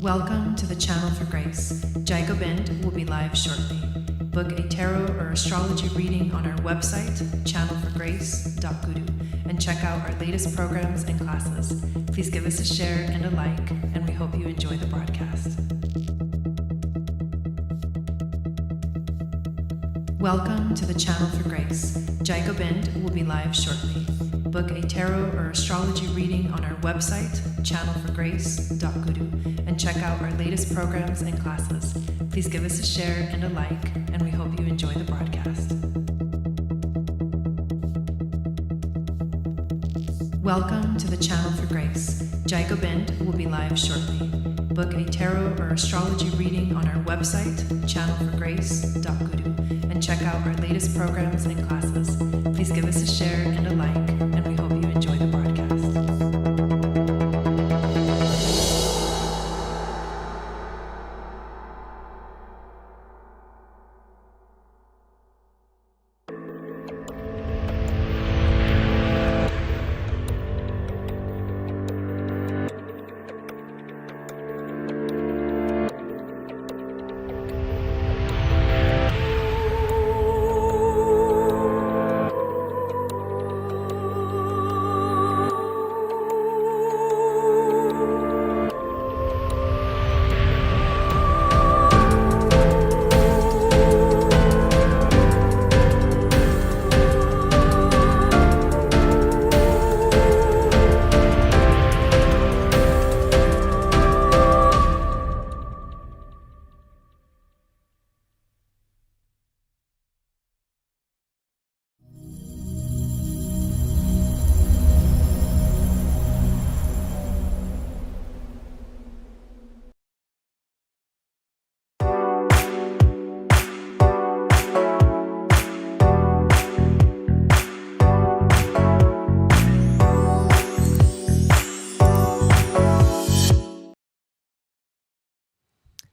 Welcome to the Channel for Grace. Gobind will be live shortly. Book a tarot or astrology reading on our website, channelforgrace.guru, and check out our latest programs and classes. Please give us a share and a like, and we hope you enjoy the broadcast. Welcome to the Channel for Grace. Gobind will be live shortly. Book a tarot or astrology reading on our website, channelforgrace.guru, and check out our latest programs and classes. Please give us a share and a like, and we hope you enjoy the broadcast. Welcome to the Channel for Grace. Gobind will be live shortly. Book a tarot or astrology reading on our website, channelforgrace.guru, and check out our latest programs and classes. Please give us a share and a like, and we hope you enjoy the broadcast.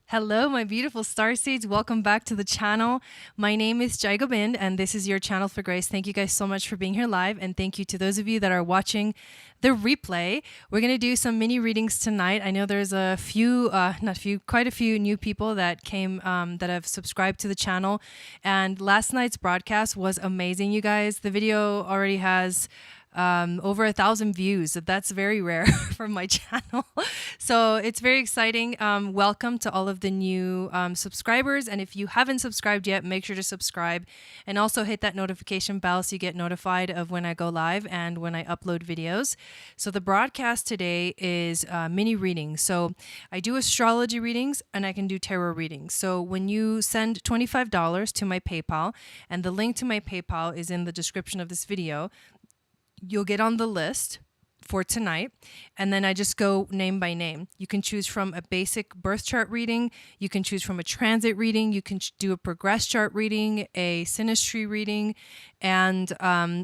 Hello, my beautiful starseeds. Welcome back to the channel. My name is Gobind, and this is your Channel for Grace. Thank you guys so much for being here live, and thank you to those of you that are watching the replay. We're going to do some mini readings tonight. I know there's quite a few new people that came, that have subscribed to the channel, and last night's broadcast was amazing, you guys. The video already has over 1,000 views. That's very rare from my channel. So it's very exciting. Welcome to all of the new subscribers. And if you haven't subscribed yet, make sure to subscribe and also hit that notification bell so you get notified of when I go live and when I upload videos. So the broadcast today is mini readings. So I do astrology readings and I can do tarot readings. So when you send $25 to my PayPal, and the link to my PayPal is in the description of this video, you'll get on the list for tonight, and then I just go name by name. You can choose from a basic birth chart reading, you can choose from a transit reading, you can do a progress chart reading, a synastry reading, and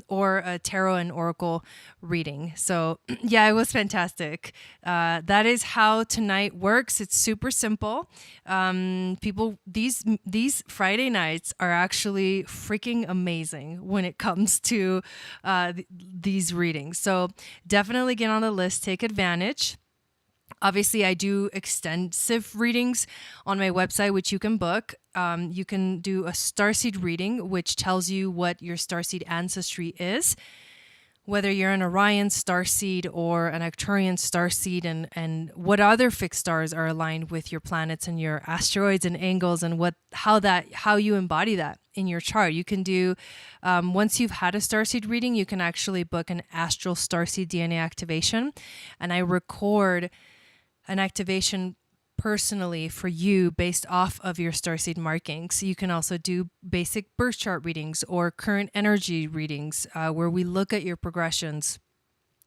or a tarot and oracle reading. So yeah, it was fantastic. That is how tonight works. It's super simple. People, these Friday nights are actually freaking amazing when it comes to these readings. So definitely get on the list, take advantage. Obviously, I do extensive readings on my website, which you can book. You can do a starseed reading, which tells you what your starseed ancestry is, whether you're an Orion starseed or an AQUARIAN starseed, and what other fixed stars are aligned with your planets and your asteroids and angles, and how you embody that in your chart. You can do, once you've had a starseed reading, you can actually book an astral starseed DNA activation, and I record an activation personally for you based off of your starseed markings. You can also do basic birth chart readings or current energy readings, where we look at your progressions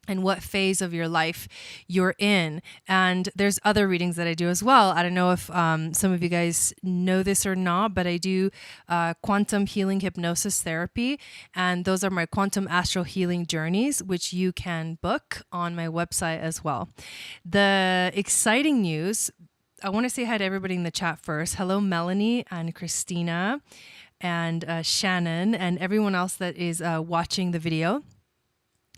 and what phase of your life you're in. And there's other readings that I do as well. I don't know if some of you guys know this or not, but I do quantum healing hypnosis therapy. And those are my quantum astral healing journeys, which you can book on my website as well. The exciting news, I want to say hi to everybody in the chat first. Hello, Melanie and Christina and Shannon and everyone else that is watching the video.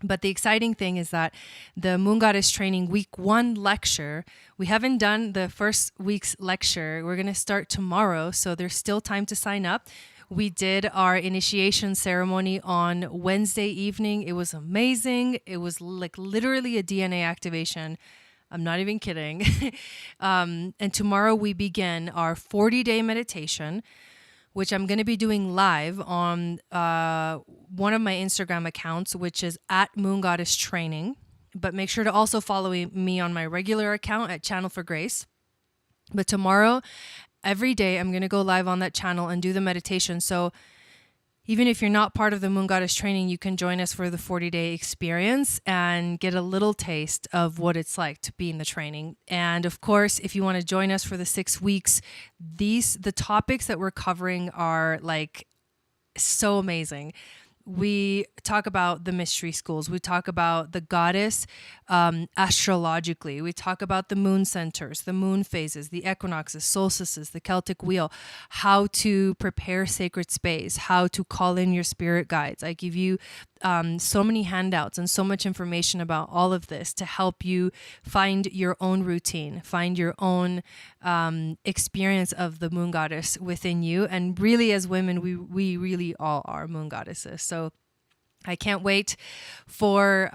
But the exciting thing is that the Moon Goddess Training Week 1 lecture, we haven't done the first week's lecture. We're going to start tomorrow, so there's still time to sign up. We did our initiation ceremony on Wednesday evening. It was amazing. It was like literally a DNA activation. I'm not even kidding. And tomorrow we begin our 40-day meditation, which I'm going to be doing live on one of my Instagram accounts, which is at Moon Goddess Training. But make sure to also follow me on my regular account at Channel for Grace. But tomorrow, every day, I'm going to go live on that channel and do the meditation. So even if you're not part of the Moon Goddess Training, you can join us for the 40-day experience and get a little taste of what it's like to be in the training. And of course, if you want to join us for the 6 weeks, the topics that we're covering are like so amazing. We talk about the mystery schools. We talk about the goddess astrologically. We talk about the moon centers, the moon phases, the equinoxes, solstices, the Celtic wheel, how to prepare sacred space, how to call in your spirit guides. I give you so many handouts and so much information about all of this to help you find your own routine, find your own experience of the moon goddess within you. And really, as women, we really all are moon goddesses. So I can't wait for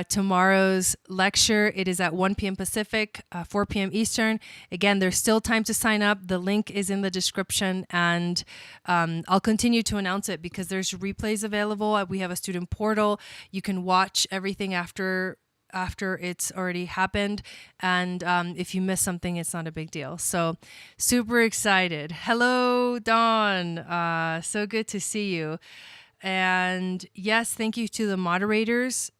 tomorrow's lecture. It is at 1 p.m. Pacific, 4 p.m. Eastern. Again, there's still time to sign up. The link is in the description, and I'll continue to announce it because there's replays available. We have a student portal. You can watch everything after it's already happened. And if you miss something, it's not a big deal. So super excited. Hello, Dawn. So good to see you. And yes, thank you to the moderators.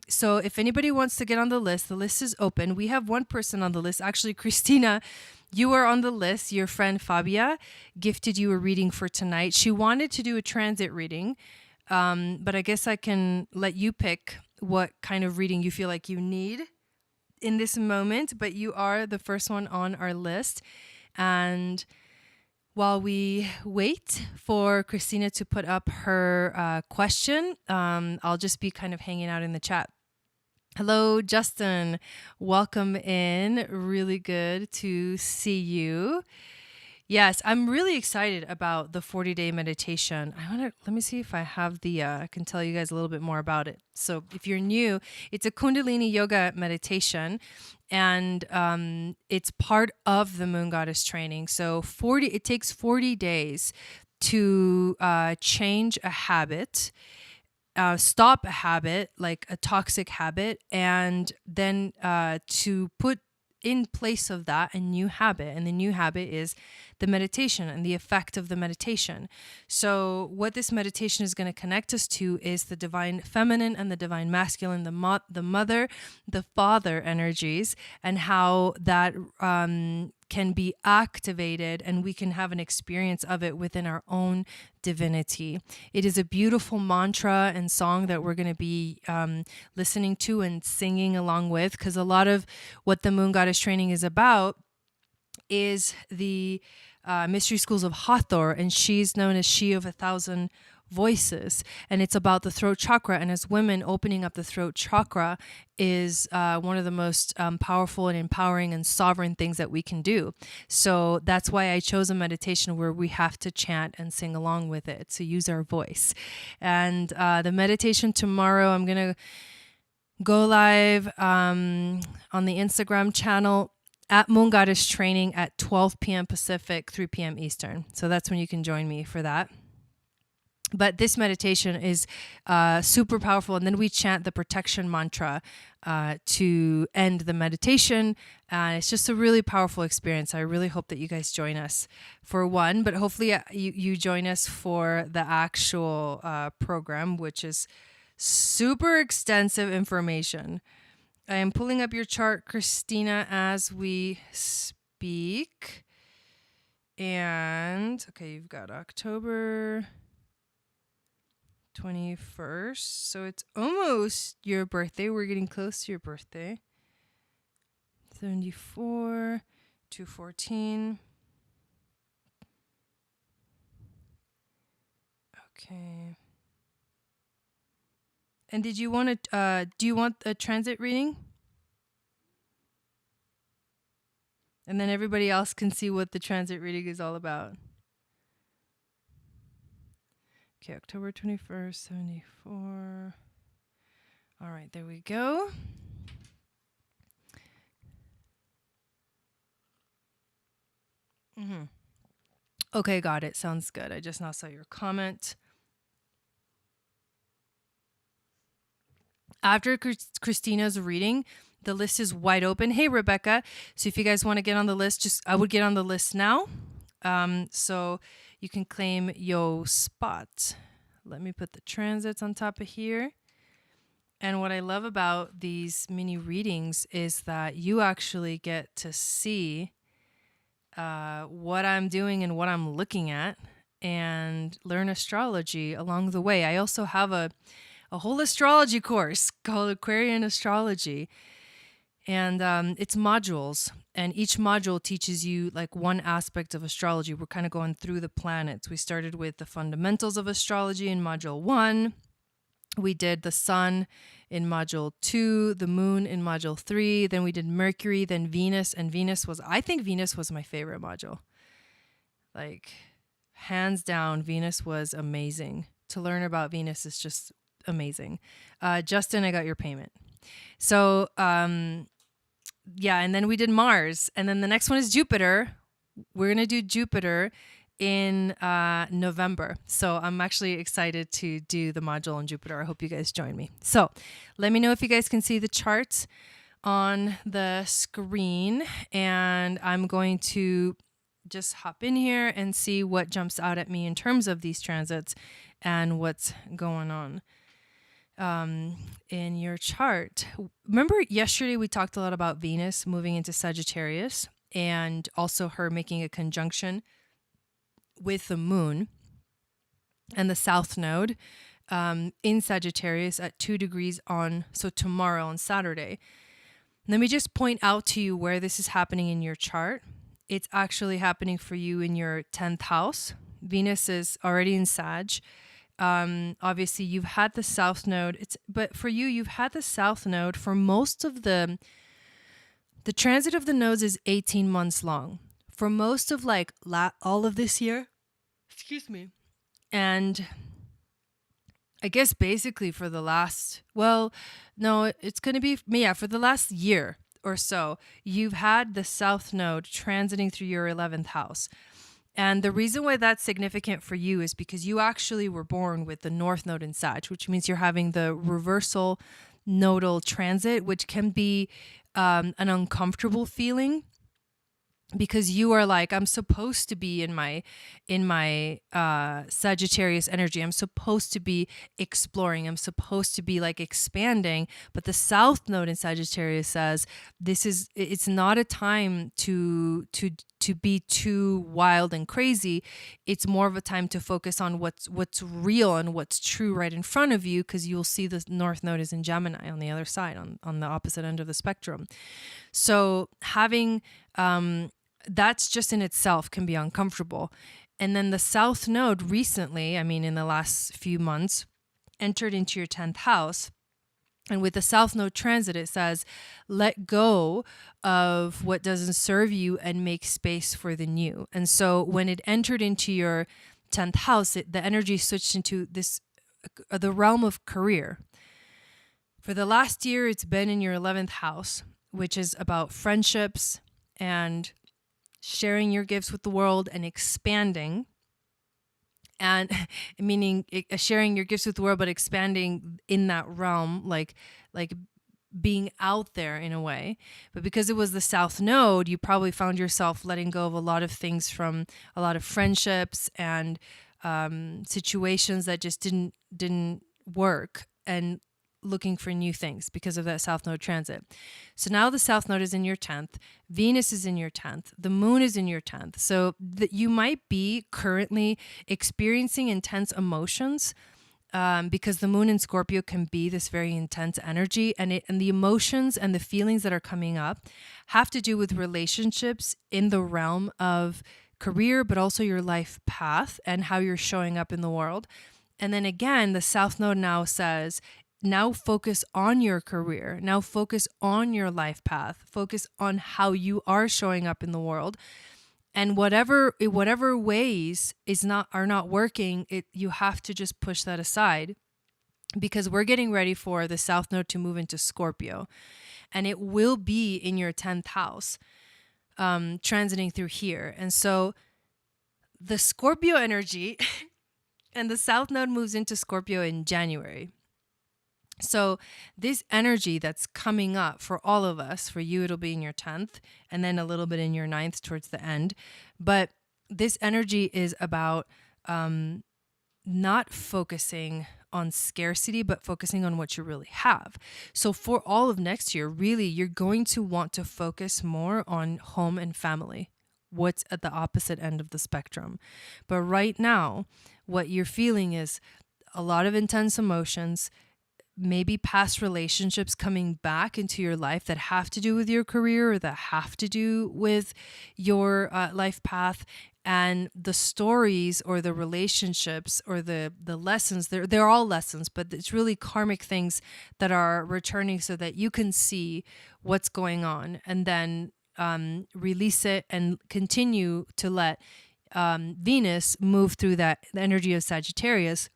So if anybody wants to get on the list is open. We have one person on the list. Actually, Christina, you are on the list. Your friend Fabia gifted you a reading for tonight. She wanted to do a transit reading, but I guess I can let you pick what kind of reading you feel like you need in this moment. But you are the first one on our list. And while we wait for Christina to put up her question, I'll just be kind of hanging out in the chat. Hello, Justin. Welcome in. Really good to see you. Yes, I'm really excited about the 40-day meditation. Let me see if I have I can tell you guys a little bit more about it. So if you're new, it's a Kundalini yoga meditation, and it's part of the Moon Goddess Training. So it takes 40 days to change a habit, stop a habit, like a toxic habit, and then to put in place of that a new habit. And the new habit is the meditation and the effect of the meditation. So what this meditation is going to connect us to is the divine feminine and the divine masculine, the mother, the father energies, and how that can be activated, and we can have an experience of it within our own divinity. It is a beautiful mantra and song that we're going to be listening to and singing along with, because a lot of what the Moon Goddess Training is about is the mystery schools of Hathor, and she's known as She of 1,000 Voices, and it's about the throat chakra. And as women, opening up the throat chakra is one of the most powerful and empowering and sovereign things that we can do. So that's why I chose a meditation where we have to chant and sing along with it, to use our voice. And the meditation tomorrow, I'm going to go live on the Instagram channel at Moon Goddess Training at 12 p.m. Pacific, 3 p.m. Eastern. So that's when you can join me for that. But this meditation is super powerful. And then we chant the protection mantra to end the meditation. It's just a really powerful experience. I really hope that you guys join us for one, but hopefully you join us for the actual program, which is super extensive information. I am pulling up your chart, Christina, as we speak. And, okay, you've got October 21st. So it's almost your birthday. We're getting close to your birthday. 74, 214. Okay. And did you want to, do you want a transit reading? And then everybody else can see what the transit reading is all about. Okay, October 21st, 74. All right, there we go. Okay, got it. Sounds good. I just now saw your comment. After Christina's reading, the list is wide open. Hey, Rebecca. So if you guys want to get on the list, I would get on the list now. So you can claim your spot. Let me put the transits on top of here. And what I love about these mini readings is that you actually get to see what I'm doing and what I'm looking at and learn astrology along the way. I also have a whole astrology course called Aquarian Astrology. And it's modules. And each module teaches you like one aspect of astrology. We're kind of going through the planets. We started with the fundamentals of astrology in module 1. We did the sun in module 2, the moon in module 3. Then we did Mercury, then Venus. And I think Venus was my favorite module. Like, hands down, Venus was amazing. To learn about Venus is just amazing. Justin, I got your payment. So, yeah, and then we did Mars. And then the next one is Jupiter. We're going to do Jupiter in November. So I'm actually excited to do the module on Jupiter. I hope you guys join me. So let me know if you guys can see the charts on the screen. And I'm going to just hop in here and see what jumps out at me in terms of these transits and what's going on in your chart. Remember yesterday we talked a lot about Venus moving into Sagittarius and also her making a conjunction with the moon and the south node in Sagittarius at 2 degrees so tomorrow on Saturday. Let me just point out to you where this is happening in your chart. It's actually happening for you in your 10th house. Venus is already in Sag. Obviously you've had the south node, but for you, you've had the south node for most of the transit of the nodes is 18 months long. For most of like all of this year, excuse me, and I guess basically for the last, it's going to be, for the last year or so, you've had the south node transiting through your 11th house. And the reason why that's significant for you is because you actually were born with the north node in Sag, which means you're having the reversal nodal transit, which can be an uncomfortable feeling because you are like, I'm supposed to be in my Sagittarius energy. I'm supposed to be exploring. I'm supposed to be like expanding. But the south node in Sagittarius says it's not a time to be too wild and crazy. It's more of a time to focus on what's real and what's true right in front of you, because you'll see the north node is in Gemini on the other side, on the opposite end of the spectrum. So having that's just in itself can be uncomfortable. And then the south node recently, in the last few months, entered into your 10th house. And with the south node transit, it says, let go of what doesn't serve you and make space for the new. And so when it entered into your 10th house, the energy switched into the realm of career. For the last year, it's been in your 11th house, which is about friendships and sharing your gifts with the world and expanding, and meaning sharing your gifts with the world, but expanding in that realm, like being out there in a way. But because it was the south node, you probably found yourself letting go of a lot of things, from a lot of friendships and situations that just didn't work, and looking for new things because of that south node transit. So now the south node is in your 10th, Venus is in your 10th, the moon is in your 10th. So that you might be currently experiencing intense emotions because the moon in Scorpio can be this very intense energy, and the emotions and the feelings that are coming up have to do with relationships in the realm of career, but also your life path and how you're showing up in the world. And then again, the south node now says, now focus on your career. Now focus on your life path. Focus on how you are showing up in the world. And whatever ways are not working, you have to just push that aside, because we're getting ready for the South Node to move into Scorpio, and it will be in your 10th house, transiting through here. And so the Scorpio energy and the South Node moves into Scorpio in January. So this energy that's coming up for all of us, for you, it'll be in your 10th and then a little bit in your 9th towards the end. But this energy is about not focusing on scarcity, but focusing on what you really have. So for all of next year, really, you're going to want to focus more on home and family, what's at the opposite end of the spectrum. But right now, what you're feeling is a lot of intense emotions, maybe past relationships coming back into your life that have to do with your career or that have to do with your life path. And the stories or the relationships or the lessons, they're all lessons, but it's really karmic things that are returning so that you can see what's going on and then release it and continue to let Venus move through the energy of Sagittarius,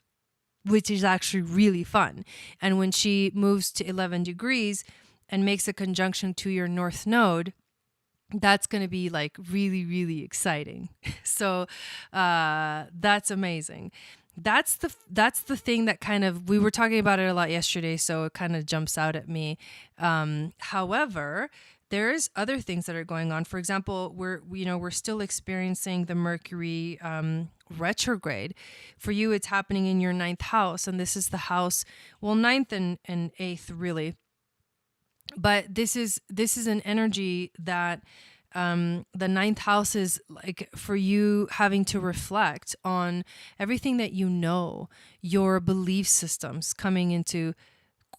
which is actually really fun. And when she moves to 11 degrees and makes a conjunction to your North Node, that's going to be like really, really exciting. So that's amazing. That's the thing that kind of, we were talking about it a lot yesterday, so it kind of jumps out at me. However, there's other things that are going on. For example, we're still experiencing the Mercury retrograde. For you, it's happening in your 9th house, and this is the house, well, 9th and 8th really. But this is an energy that the 9th house is like for you having to reflect on everything that you know, your belief systems coming into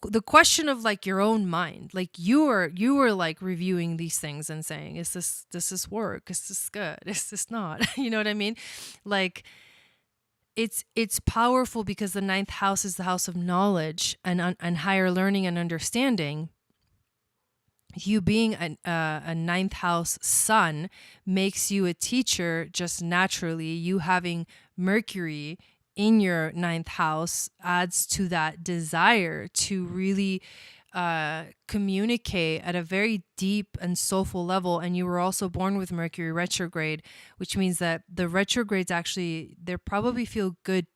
the question of like your own mind. Like you were like reviewing these things and saying, does this work? Is this good? Is this not? You know what I mean? Like it's powerful because the 9th house is the house of knowledge and higher learning and understanding. You being a 9th house sun makes you a teacher just naturally. You having Mercury in your 9th house adds to that desire to really communicate at a very deep and soulful level. And you were also born with Mercury retrograde, which means that the retrogrades actually, they probably feel good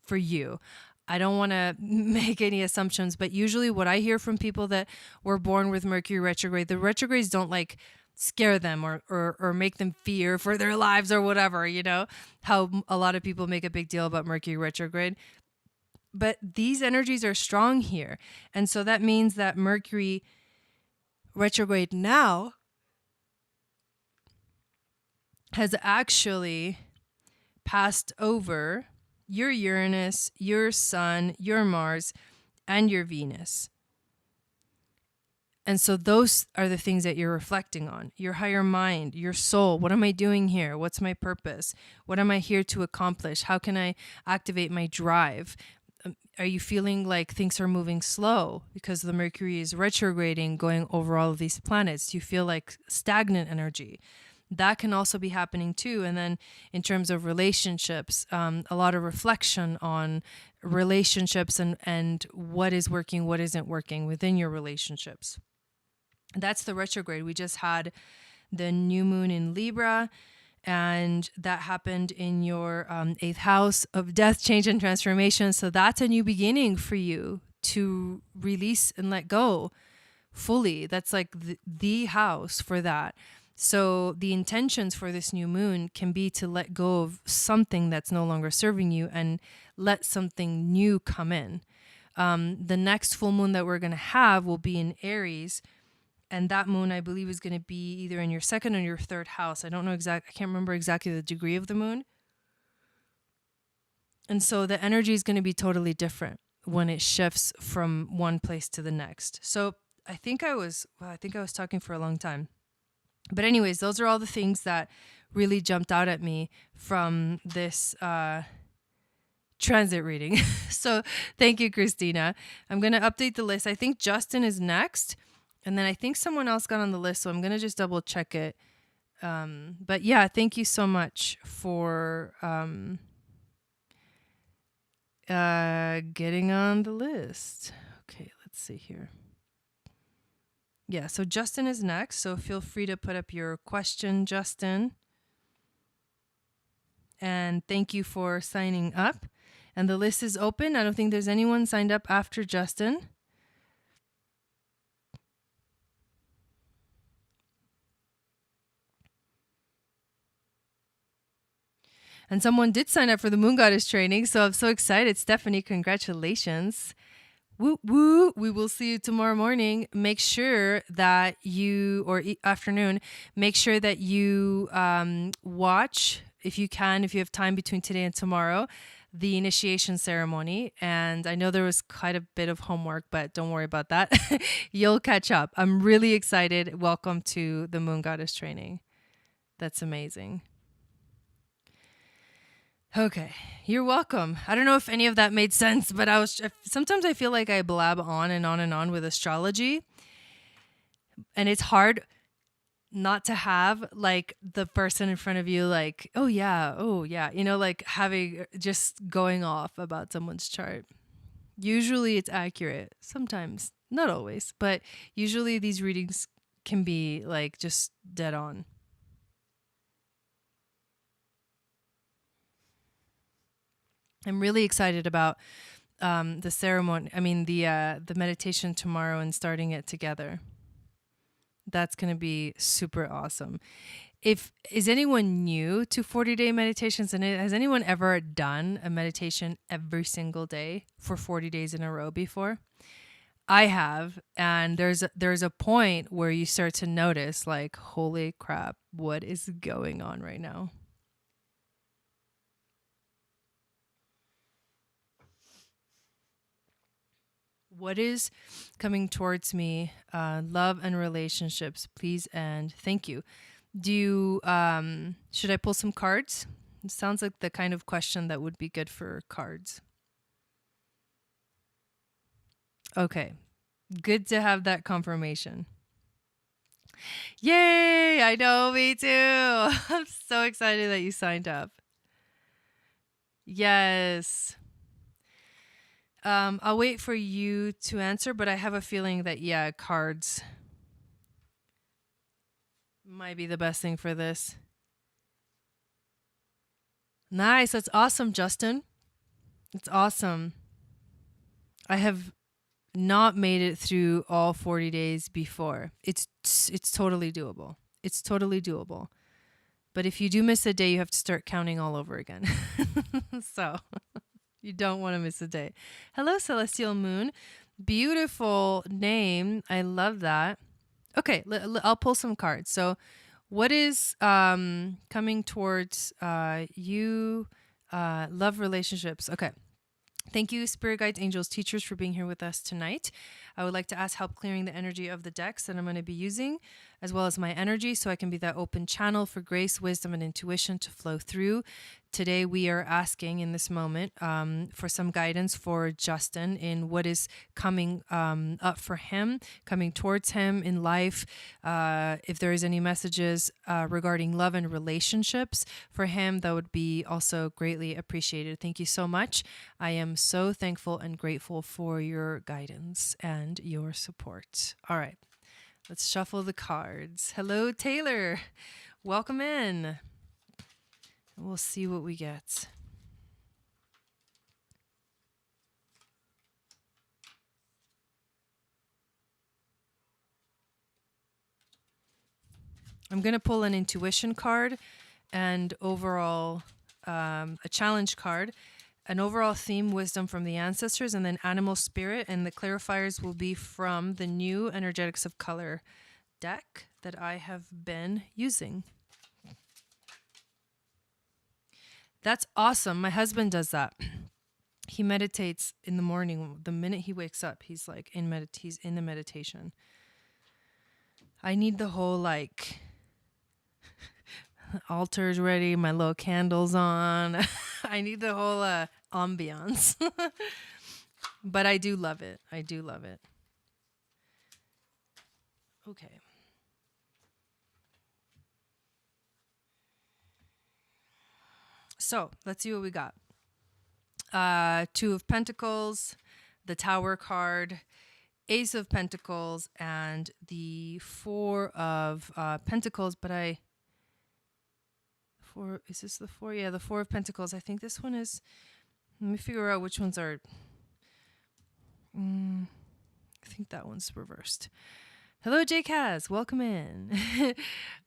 for you. I don't want to make any assumptions, but usually what I hear from people that were born with Mercury retrograde, the retrogrades don't like scare them or make them fear for their lives or whatever, you know, how a lot of people make a big deal about Mercury retrograde. But these energies are strong here. And so that means that Mercury retrograde now has actually passed over your Uranus, your Sun, your Mars, and your Venus. And so those are the things that you're reflecting on. Your higher mind, your soul. What am I doing here? What's my purpose? What am I here to accomplish? How can I activate my drive? Are you feeling like things are moving slow because the Mercury is retrograding, going over all of these planets? Do you feel like stagnant energy? That can also be happening too. And then in terms of relationships, a lot of reflection on relationships and what is working, what isn't working within your relationships. That's the retrograde. We just had the new moon in Libra, and that happened in your 8th house of death, change, and transformation. So that's a new beginning for you to release and let go fully. That's like the house for that. So the intentions for this new moon can be to let go of something that's no longer serving you and let something new come in. The next full moon that we're going to have will be in Aries. And that moon, I believe, is going to be either in your 2nd or your 3rd house. I don't know I can't remember exactly the degree of the moon. And so the energy is going to be totally different when it shifts from one place to the next. So I think I was talking for a long time. But anyways, those are all the things that really jumped out at me from this transit reading. So thank you, Christina. I'm going to update the list. I think Justin is next. And then I think someone else got on the list. So I'm going to just double check it. But yeah, thank you so much for getting on the list. Okay, let's see here. Yeah, so Justin is next. So feel free to put up your question, Justin. And thank you for signing up. And the list is open. I don't think there's anyone signed up after Justin. And someone did sign up for the Moon Goddess training. So I'm so excited. Stephanie, congratulations. Woo woo. We will see you tomorrow morning. Make sure that you, or afternoon, make sure that you watch, if you can, if you have time between today and tomorrow, the initiation ceremony. And I know there was quite a bit of homework, but don't worry about that. You'll catch up. I'm really excited. Welcome to the Moon Goddess training. That's amazing. Okay, you're welcome. I don't know if any of that made sense, but sometimes I feel like I blab on and on and on with astrology. And it's hard not to have like the person in front of you like, oh yeah, like having just going off about someone's chart. Usually it's accurate. Sometimes, not always, but usually these readings can be like just dead on. I'm really excited about the ceremony. I mean, the meditation tomorrow and starting it together. That's going to be super awesome. Is anyone new to 40-day meditations, and has anyone ever done a meditation every single day for 40 days in a row before? I have, and there's a point where you start to notice like, holy crap, what is going on right now? What is coming towards me? Love and relationships, please and thank you. Do you, should I pull some cards? It sounds like the kind of question that would be good for cards. Okay, good to have that confirmation. Yay! I know, me too. I'm so excited that you signed up. Yes. I'll wait for you to answer, but I have a feeling that, yeah, cards might be the best thing for this. Nice. That's awesome, Justin. It's awesome. I have not made it through all 40 days before. It's totally doable. It's totally doable. But if you do miss a day, you have to start counting all over again. So you don't want to miss a day. Hello, Celestial Moon. Beautiful name. I love that. Okay, I'll pull some cards. So what is coming towards you? Love, relationships. Okay. Thank you, spirit guides, angels, teachers, for being here with us tonight. I would like to ask help clearing the energy of the decks that I'm going to be using, as well as my energy, so I can be that open channel for grace, wisdom, and intuition to flow through. Today, we are asking in this moment for some guidance for Justin in what is coming up for him, coming towards him in life. If there is any messages regarding love and relationships for him, that would be also greatly appreciated. Thank you so much. I am so thankful and grateful for your guidance and your support. All right, let's shuffle the cards. Hello, Taylor. Welcome in. We'll see what we get. I'm going to pull an intuition card and overall a challenge card, an overall theme, wisdom from the ancestors, and then animal spirit. And the clarifiers will be from the new Energetics of Color deck that I have been using. That's awesome. My husband does that. He meditates in the morning. The minute he wakes up, he's like he's in the meditation. I need the whole like altar's ready, my little candles on. I need the whole ambiance. But I do love it. I do love it. Okay. So let's see what we got. Two of Pentacles, the Tower card, Ace of Pentacles, and the Four of Pentacles. But is this the four? Yeah, the Four of Pentacles. I think this one is, let me figure out which ones are, I think that one's reversed. Hello, J-Kaz. Welcome in.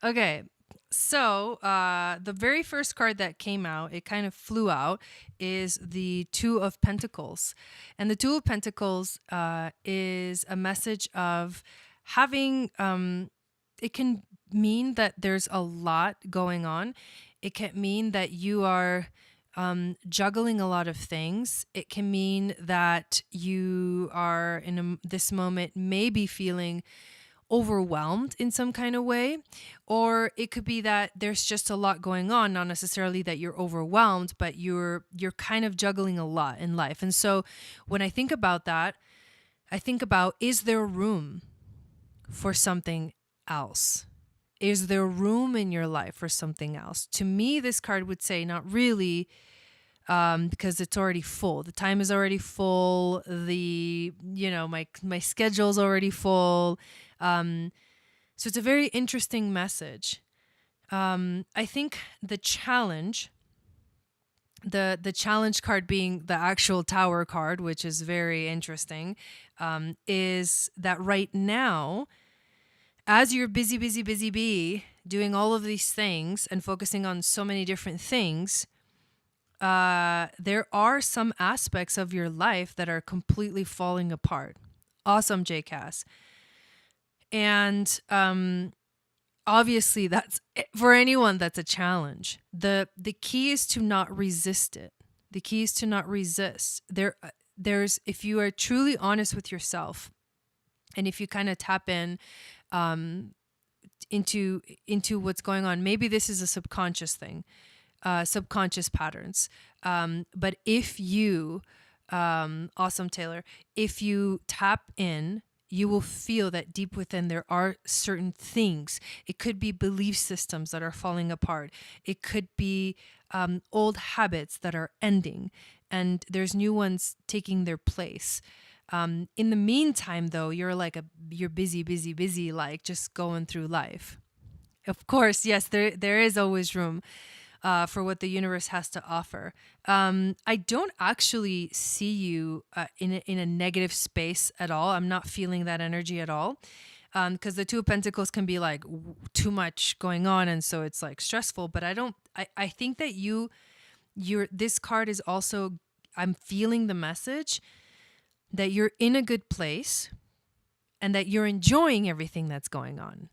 Okay. So the very first card that came out, it kind of flew out, is the Two of Pentacles. And the Two of Pentacles is a message of having, it can mean that there's a lot going on. It can mean that you are juggling a lot of things. It can mean that you are in this moment maybe feeling overwhelmed in some kind of way, or it could be that there's just a lot going on, not necessarily that you're overwhelmed, but you're kind of juggling a lot in life. And so when I think about that, I think about, is there room for something else? Is there room in your life for something else? To me, this card would say not really, because it's already full. The time is already full. My schedule's already full. So it's a very interesting message. I think the challenge, the challenge card being the actual Tower card, which is very interesting, is that right now, as you're busy doing all of these things and focusing on so many different things, there are some aspects of your life that are completely falling apart. Awesome, JCass. And obviously, that's for anyone, that's a challenge. The key is to not resist it. The key is to not resist. There's if you are truly honest with yourself, and if you kind of tap in into what's going on, maybe this is a subconscious thing, subconscious patterns. But if you, awesome Taylor, if you tap in, you will feel that deep within there are certain things. It could be belief systems that are falling apart. It could be old habits that are ending, and there's new ones taking their place. In the meantime, though, you're busy, like just going through life. Of course, yes, there is always room for what the universe has to offer. I don't actually see you in a negative space at all. I'm not feeling that energy at all, because the Two of Pentacles can be like too much going on, and so it's like stressful. But I think that this card is also, I'm feeling the message that you're in a good place and that you're enjoying everything that's going on.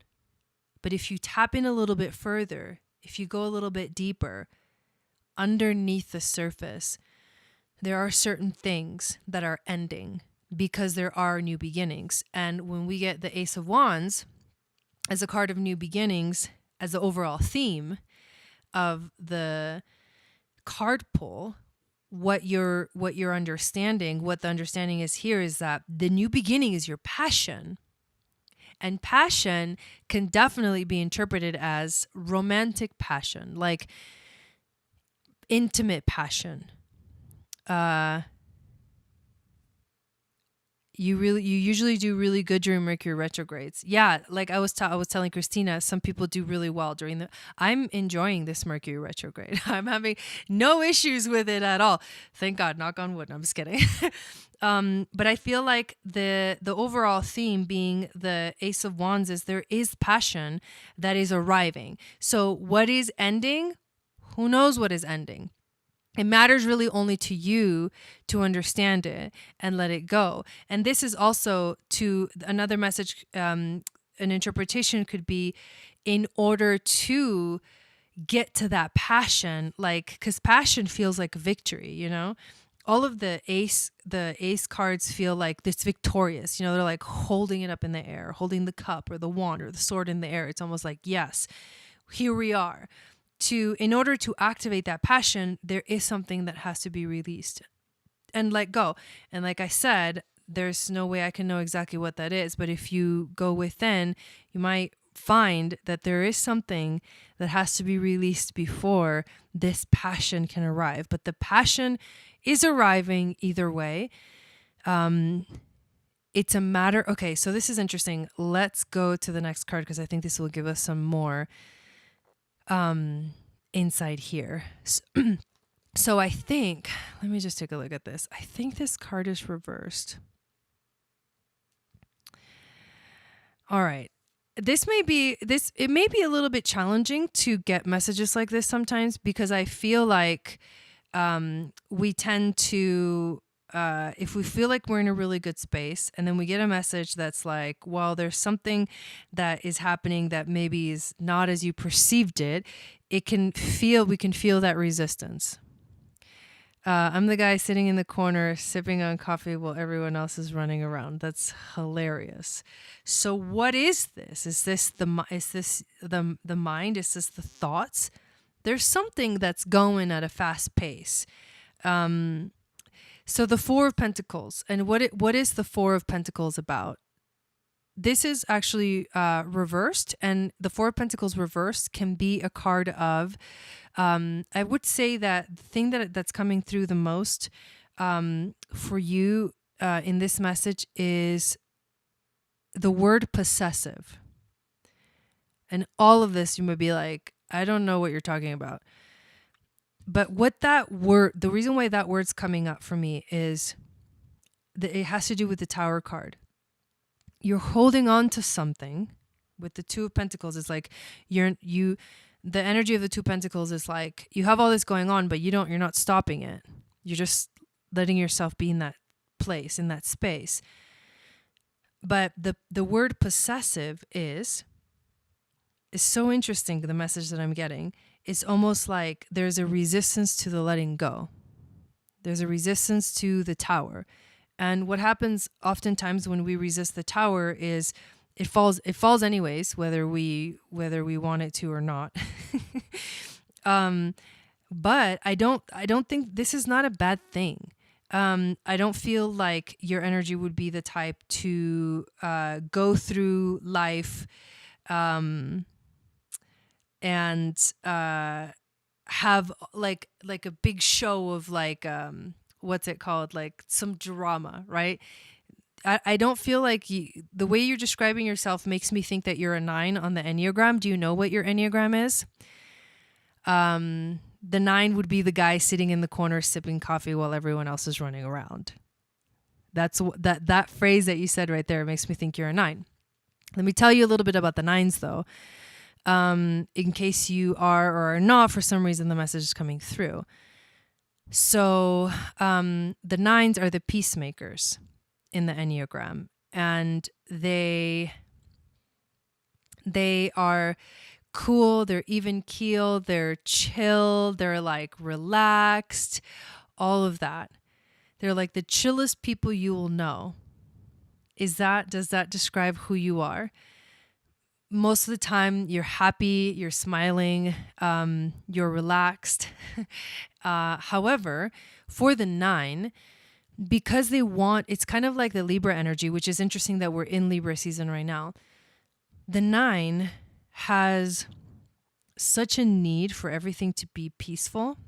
But if you tap in a little bit further, if you go a little bit deeper, underneath the surface, there are certain things that are ending because there are new beginnings. And when we get the Ace of Wands as a card of new beginnings, as the overall theme of the card pull, what the understanding is here is that the new beginning is your passion. And passion can definitely be interpreted as romantic passion, like intimate passion. You usually do really good during Mercury retrogrades. Yeah, like I was telling Christina, some people do really well during I'm enjoying this Mercury retrograde. I'm having no issues with it at all. Thank God, knock on wood. I'm just kidding. But I feel like the overall theme being the Ace of Wands is there is passion that is arriving. So what is ending? Who knows what is ending? It matters really only to you to understand it and let it go. And this is also to another message, an interpretation could be in order to get to that passion, like, because passion feels like victory, you know? All of the ace cards feel like it's victorious. You know, they're like holding it up in the air, holding the cup or the wand or the sword in the air. It's almost like, yes, here we are. in order to activate that passion, there is something that has to be released and let go. And like I said, there's no way I can know exactly what that is, but if you go within, you might find that there is something that has to be released before this passion can arrive. But the passion is arriving either way. It's a matter. Okay, so this is interesting. Let's go to the next card because I think this will give us some more insight here. So I think, let me just take a look at this. I think this card is reversed. All right. It may be a little bit challenging to get messages like this sometimes because I feel like we tend to, if we feel like we're in a really good space and then we get a message that's like, well, there's something that is happening that maybe is not as you perceived it, we can feel that resistance. I'm the guy sitting in the corner sipping on coffee while everyone else is running around. That's hilarious. So what is this? Is this the mind? Is this the thoughts? There's something that's going at a fast pace. So the Four of Pentacles, and what is the Four of Pentacles about? This is actually reversed, and the Four of Pentacles reversed can be a card of, I would say that the thing that's coming through the most for you in this message is the word possessive. And all of this, you might be like, I don't know what you're talking about. But what that word, the reason why that word's coming up for me is that it has to do with the Tower card. You're holding on to something. With the Two of Pentacles, it's like the energy of the Two of Pentacles is like you have all this going on, but you're not stopping it. You're just letting yourself be in that place, in that space. But the word possessive is so interesting. The message that I'm getting is almost like there's a resistance to the letting go. There's a resistance to the Tower. And what happens oftentimes when we resist the Tower is it falls anyways, whether we want it to or not. But I don't think this is not a bad thing. I don't feel like your energy would be the type to go through life and have like a big show of like what's it called, like some drama, right? I don't feel like the way you're describing yourself makes me think that you're a 9 on the Enneagram. Do you know what your Enneagram is? The 9 would be the guy sitting in the corner sipping coffee while everyone else is running around. That's that phrase that you said right there makes me think you're a 9. Let me tell you a little bit about the 9s though. In case you are or are not, for some reason the message is coming through. So the 9s are the peacemakers in the Enneagram, and they are cool, they're even keel, they're chill, they're like relaxed, all of that. They're like the chillest people you will know. Does that describe who you are? Most of the time you're happy, you're smiling, you're relaxed. However, for the 9, because it's kind of like the Libra energy, which is interesting that we're in Libra season right now. The 9 has such a need for everything to be peaceful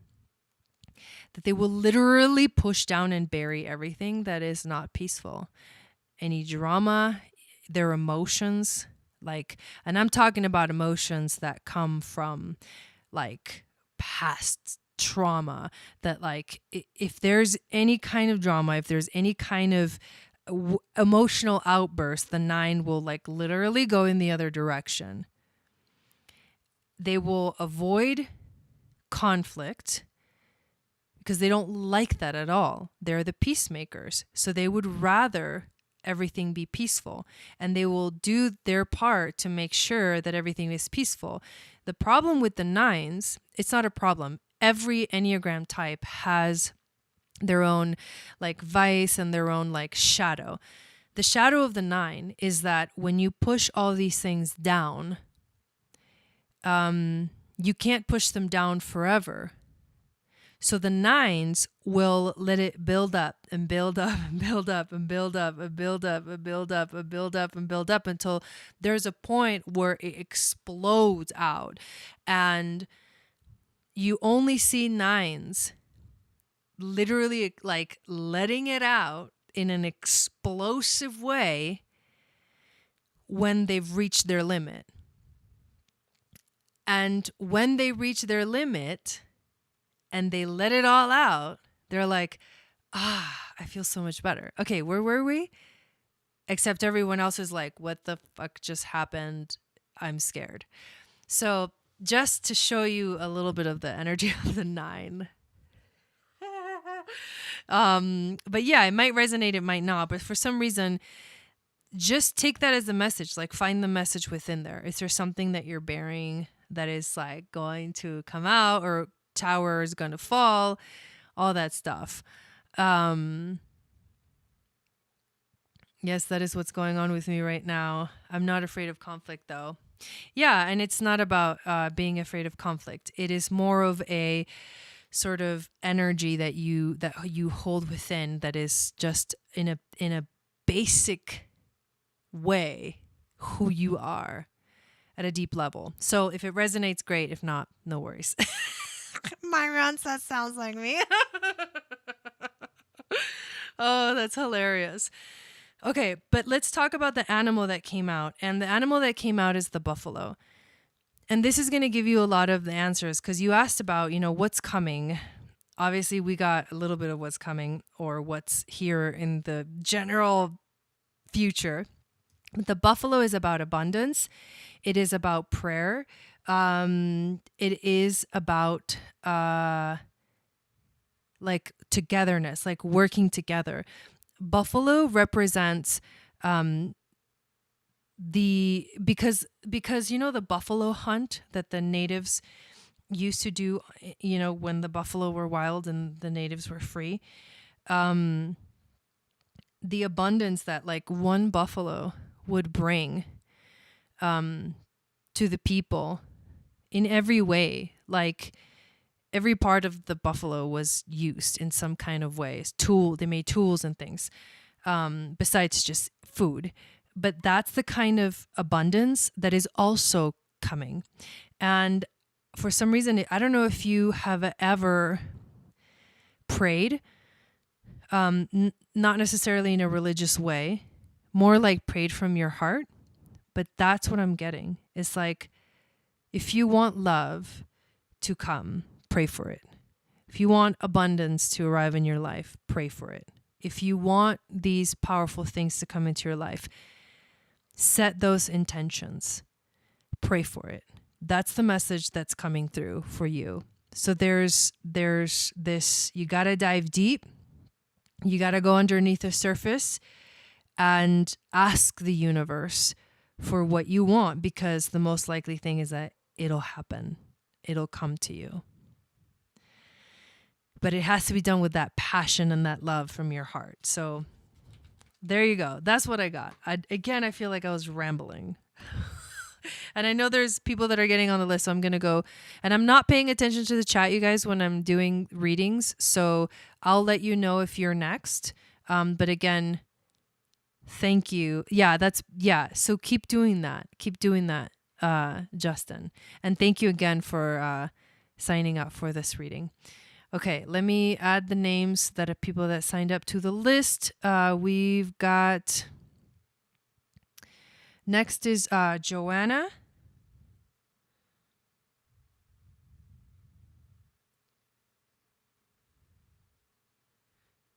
that they will literally push down and bury everything that is not peaceful. Any drama, their emotions, and I'm talking about emotions that come from like past trauma, that like if there's any kind of drama, if there's any kind of emotional outburst, the 9 will like literally go in the other direction. They will avoid conflict because they don't like that at all. They're the peacemakers. So they would rather everything be peaceful, and they will do their part to make sure that everything is peaceful. The problem with the 9s, it's not a problem. Every Enneagram type has their own like vice and their own like shadow. The shadow of the 9 is that when you push all these things down, you can't push them down forever. So the nines will let it build up and build up and build up and build up and build up and build up and build up and build up until there's a point where it explodes out. And you only see nines literally like letting it out in an explosive way when they've reached their limit. And when they reach their limit and they let it all out, they're like, I feel so much better. Okay, where were we? Except everyone else is like, what the fuck just happened? I'm scared. So just to show you a little bit of the energy of the nine. But yeah, it might resonate, it might not. But for some reason, just take that as a message. Like, find the message within there. Is there something that you're bearing that is like going to come out, or tower is going to fall, all that stuff. Yes, that is what's going on with me right now. I'm not afraid of conflict though. Yeah, and it's not about being afraid of conflict. It is more of a sort of energy that you hold within, that is just in a basic way who you are at a deep level. So if it resonates, great. If not, no worries. Myron, that sounds like me. Oh, that's hilarious. Okay, but let's talk about the animal that came out. And the animal that came out is the buffalo. And this is going to give you a lot of the answers, because you asked about, what's coming. Obviously, we got a little bit of what's coming, or what's here in the general future. But the buffalo is about abundance. It is about prayer. It is about like togetherness, like working together. Buffalo represents because the buffalo hunt that the natives used to do, when the buffalo were wild and the natives were free. The abundance that like one buffalo would bring to the people in every way, like every part of the buffalo was used in some kind of way. They made tools and things, besides just food. But that's the kind of abundance that is also coming. And for some reason, I don't know if you have ever prayed, not necessarily in a religious way, more like prayed from your heart. But that's what I'm getting. It's like, if you want love to come, pray for it. If you want abundance to arrive in your life, pray for it. If you want these powerful things to come into your life, set those intentions. Pray for it. That's the message that's coming through for you. So there's this, you got to dive deep. You got to go underneath the surface and ask the universe for what you want, because the most likely thing is that it'll happen. It'll come to you. But it has to be done with that passion and that love from your heart. So there you go. That's what I got. I feel like I was rambling. And I know there's people that are getting on the list, so I'm going to go. And I'm not paying attention to the chat, you guys, when I'm doing readings. So I'll let you know if you're next. But again, thank you. So keep doing that. Keep doing that, Justin. And thank you again for signing up for this reading. Okay, let me add the names that are people that signed up to the list. We've got, next is Joanna.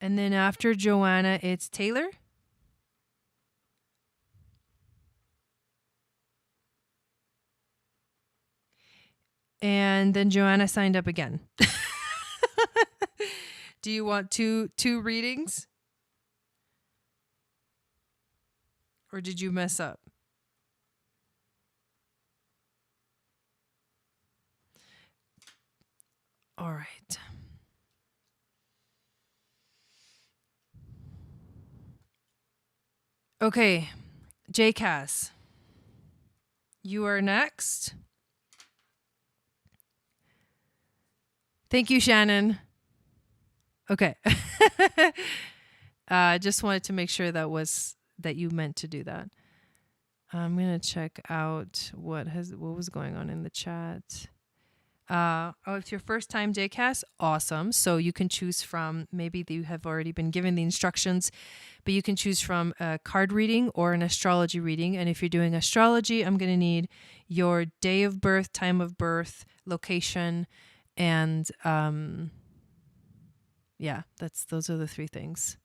And then after Joanna, it's Taylor. And then Joanna signed up again. Do you want two readings? Or did you mess up? All right. Okay, JCass, you are next. Thank you, Shannon. Okay. I just wanted to make sure that you meant to do that. I'm gonna check out what was going on in the chat. It's your first time JCast. Awesome. So you can choose from, maybe you have already been given the instructions, but you can choose from a card reading or an astrology reading. And if you're doing astrology, I'm going to need your day of birth, time of birth, location, and yeah, those are the three things.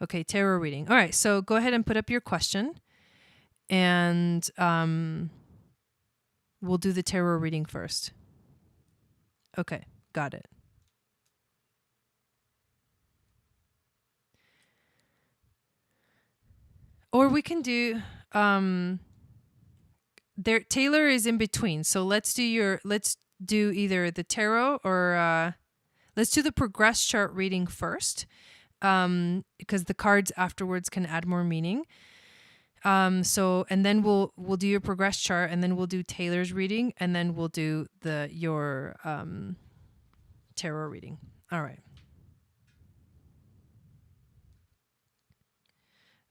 Okay, tarot reading. All right, so go ahead and put up your question, and we'll do the tarot reading first. Okay, got it. Or we can do Taylor is in between. So let's do either the tarot or let's do the progress chart reading first. Because the cards afterwards can add more meaning. And then we'll do your progress chart, and then we'll do Taylor's reading, and then we'll do your tarot reading. All right.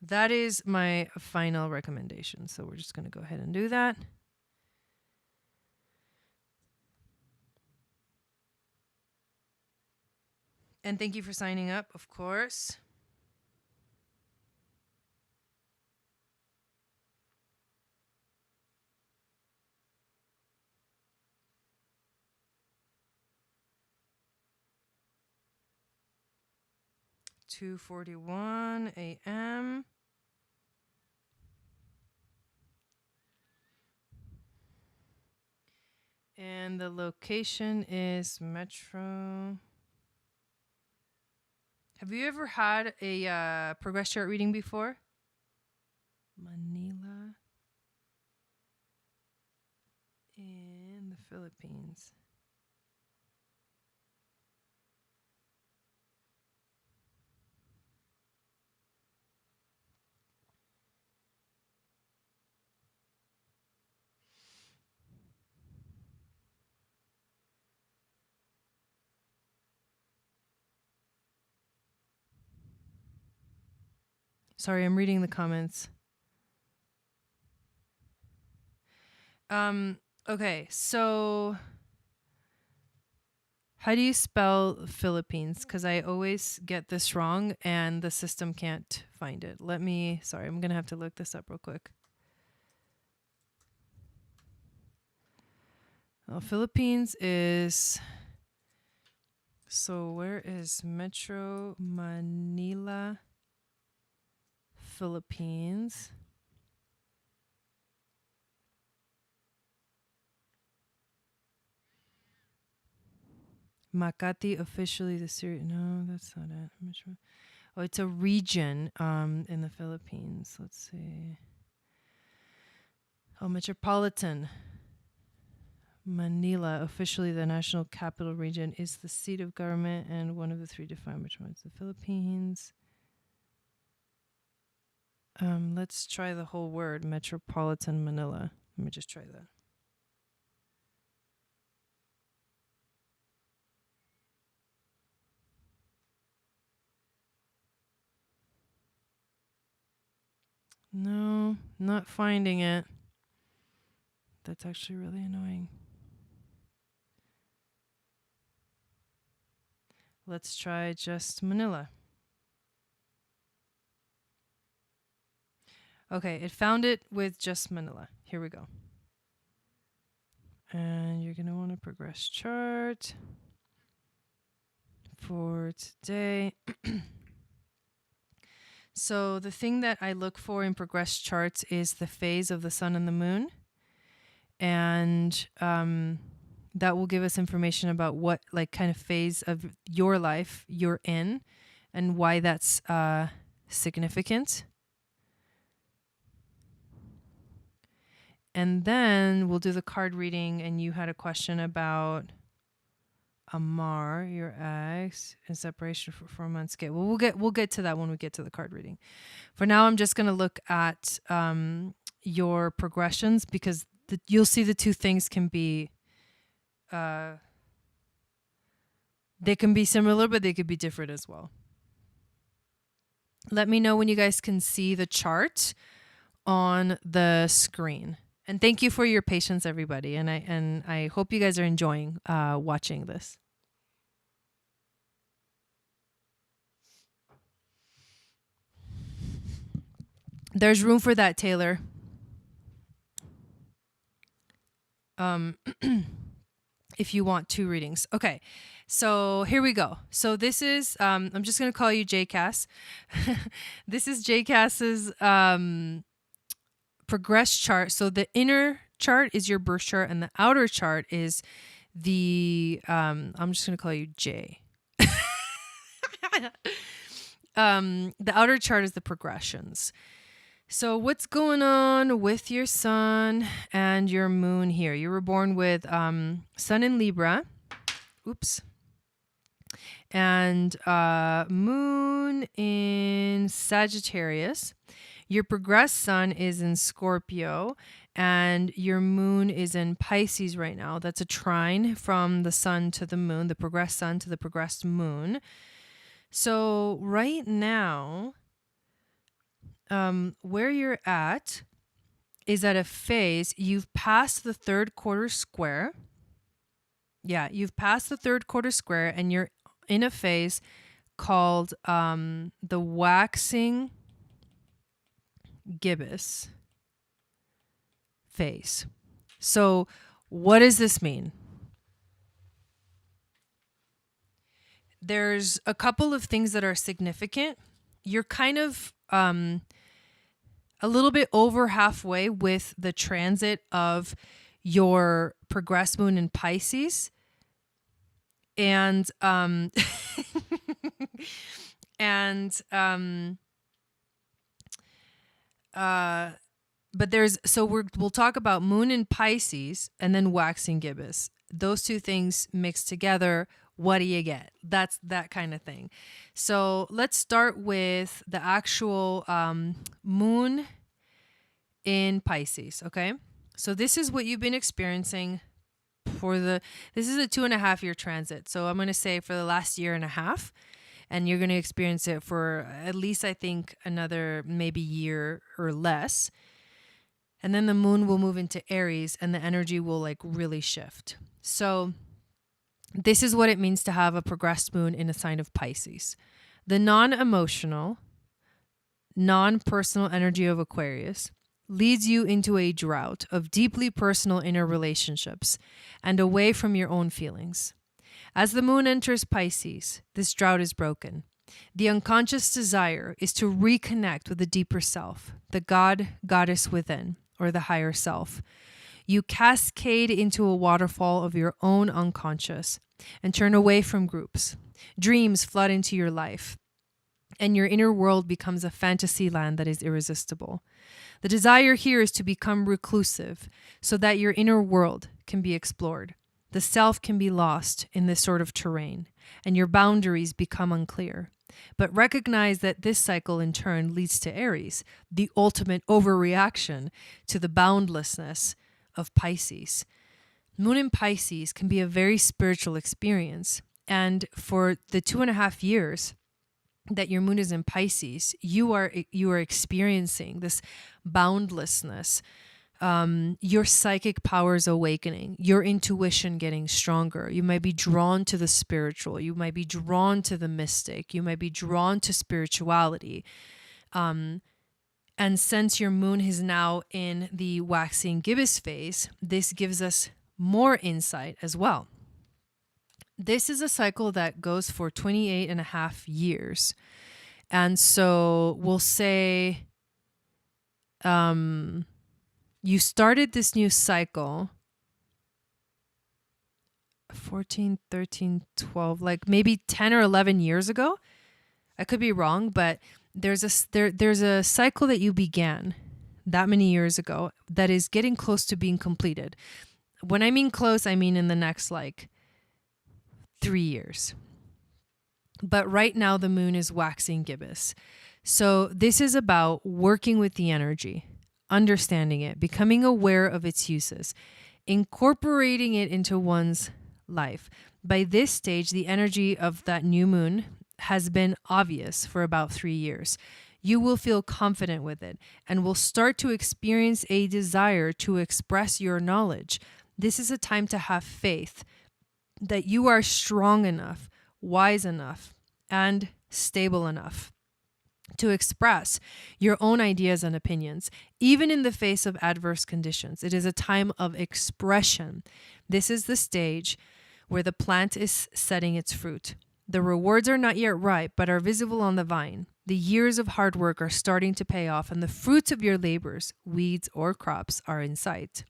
That is my final recommendation. So we're just going to go ahead and do that. And thank you for signing up, of course. (2:41 a.m.) And the location is Metro. Have you ever had a progress chart reading before? Manila in the Philippines. Sorry, I'm reading the comments. Okay, so how do you spell Philippines? Because I always get this wrong and the system can't find it. Sorry, I'm going to have to look this up real quick. Oh, Philippines is... So where is Metro Manila, Philippines? Makati, officially the city. No, that's not it. Metro. Oh, it's a region in the Philippines. Let's see. Oh, metropolitan. Manila, officially the national capital region, is the seat of government and one of the three defined metropolitans of the Philippines. Let's try the whole word, metropolitan Manila. Let me just try that. No, not finding it. That's actually really annoying. Let's try just Manila. Okay, it found it with just Manila. Here we go. And you're going to want to progress chart for today. So the thing that I look for in progress charts is the phase of the sun and the moon. And that will give us information about what kind of phase of your life you're in and why that's significant. And then we'll do the card reading, and you had a question about Amar, your ex, and separation for 4 months. Okay, well, we'll get to that when we get to the card reading. For now, I'm just going to look at your progressions, because you'll see the two things can be they can be similar, but they could be different as well. Let me know when you guys can see the chart on the screen. And thank you for your patience, everybody. And I hope you guys are enjoying watching this. There's room for that, Taylor. If you want two readings. Okay, so here we go. So this is, I'm just going to call you JCass. This is JCass's progress chart. So the inner chart is your birth chart, and the outer chart is the, I'm just going to call you J. The outer chart is the progressions. So what's going on with your sun and your moon here? You were born with sun in Libra. Oops. And moon in Sagittarius. Your progressed sun is in Scorpio, and your moon is in Pisces right now. That's a trine from the sun to the moon, the progressed sun to the progressed moon. So right now, where you're at is at a phase, you've passed the third quarter square. Yeah, you've passed the third quarter square, and you're in a phase called the waxing gibbous phase. So what does this mean? There's a couple of things that are significant. You're kind of a little bit over halfway with the transit of your progressed moon in Pisces. And but we'll talk about moon in Pisces and then waxing gibbous. Those two things mixed together, what do you get? That's that kind of thing. So let's start with the actual moon in Pisces, okay? So this is what you've been experiencing this is a 2.5 year transit. So I'm going to say for the last year and a half, and you're going to experience it for at least, I think, another maybe year or less. And then the moon will move into Aries, and the energy will like really shift. So this is what it means to have a progressed moon in a sign of Pisces. The non-emotional, non-personal energy of Aquarius leads you into a drought of deeply personal inner relationships and away from your own feelings. As the moon enters Pisces, this drought is broken. The unconscious desire is to reconnect with the deeper self, the God, goddess within, or the higher self. You cascade into a waterfall of your own unconscious and turn away from groups. Dreams flood into your life, and your inner world becomes a fantasy land that is irresistible. The desire here is to become reclusive so that your inner world can be explored. The self can be lost in this sort of terrain, and your boundaries become unclear. But recognize that this cycle in turn leads to Aries, the ultimate overreaction to the boundlessness of Pisces. Moon in Pisces can be a very spiritual experience, and for the 2.5 years that your moon is in Pisces, you are experiencing this boundlessness, your psychic powers awakening, your intuition getting stronger. You might be drawn to the spiritual. You might be drawn to the mystic. You might be drawn to spirituality. And since your moon is now in the waxing gibbous phase, this gives us more insight as well. This is a cycle that goes for 28.5 years. And so we'll say you started this new cycle 14, 13, 12, like maybe 10 or 11 years ago. I could be wrong, but there's a cycle that you began that many years ago that is getting close to being completed. When I mean close, I mean in the next 3 years. But right now the moon is waxing gibbous. So this is about working with the energy understanding it, becoming aware of its uses, incorporating it into one's life. By this stage, the energy of that new moon has been obvious for about 3 years. You will feel confident with it and will start to experience a desire to express your knowledge. This is a time to have faith that you are strong enough, wise enough, and stable enough to express your own ideas and opinions, even in the face of adverse conditions. It is a time of expression. This is the stage where the plant is setting its fruit. The rewards are not yet ripe, but are visible on the vine. The years of hard work are starting to pay off, and the fruits of your labors, weeds or crops, are in sight.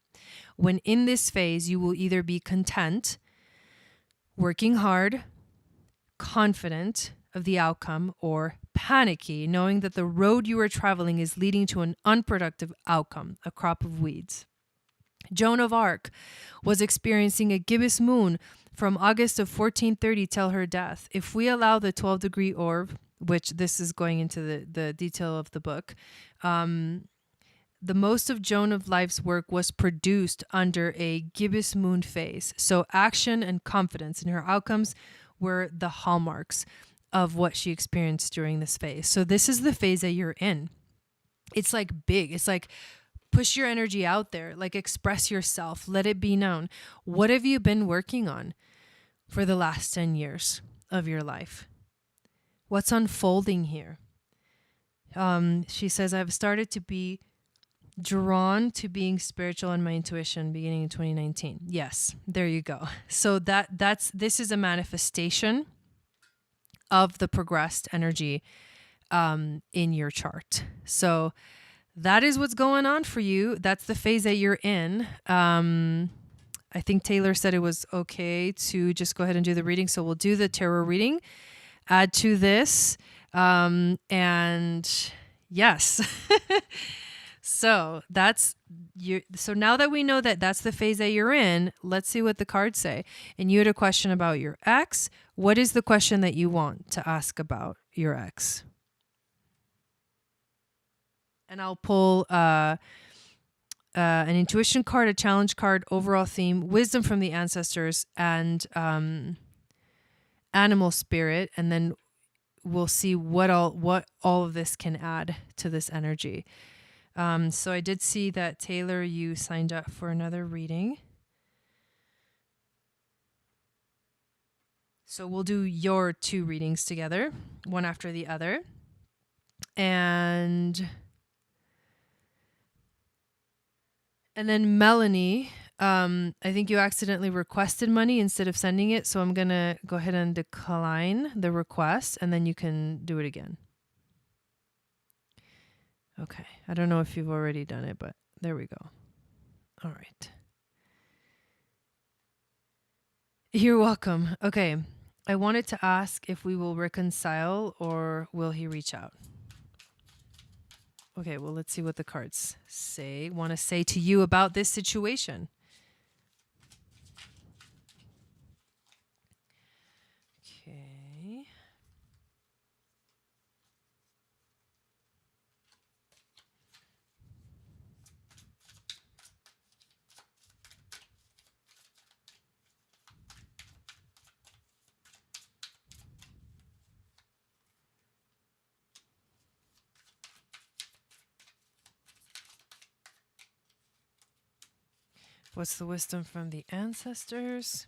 When in this phase, you will either be content, working hard, confident of the outcome, or panicky, knowing that the road you are traveling is leading to an unproductive outcome, a crop of weeds. Joan of Arc was experiencing a gibbous moon from August of 1430 till her death. If we allow the 12-degree orb, which this is going into the detail of the book, the most of Joan of Life's work was produced under a gibbous moon phase. So action and confidence in her outcomes were the hallmarks of what she experienced during this phase. So this is the phase that you're in. It's like big. It's like push your energy out there, like express yourself, let it be known. What have you been working on for the last 10 years of your life? What's unfolding here? She says, I've started to be drawn to being spiritual in my intuition beginning in 2019. Yes, there you go. So this is a manifestation of the progressed energy in your chart. So that is what's going on for you. That's the phase that you're in. I think Taylor said it was okay to just go ahead and do the reading. So we'll do the tarot reading, add to this. And yes. So that's you. So now that we know that that's the phase that you're in, let's see what the cards say. And you had a question about your ex. What is the question that you want to ask about your ex? And I'll pull an intuition card, a challenge card, overall theme, wisdom from the ancestors, and animal spirit. And then we'll see what all of this can add to this energy. So I did see that, Taylor, you signed up for another reading. So we'll do your 2 readings together, one after the other. And then Melanie, I think you accidentally requested money instead of sending it. So I'm going to go ahead and decline the request, and then you can do it again. Okay. I don't know if you've already done it, but there we go. All right. You're welcome. Okay. I wanted to ask if we will reconcile or will he reach out? Okay, well, let's see what the cards want to say to you about this situation. Okay. What's the wisdom from the ancestors?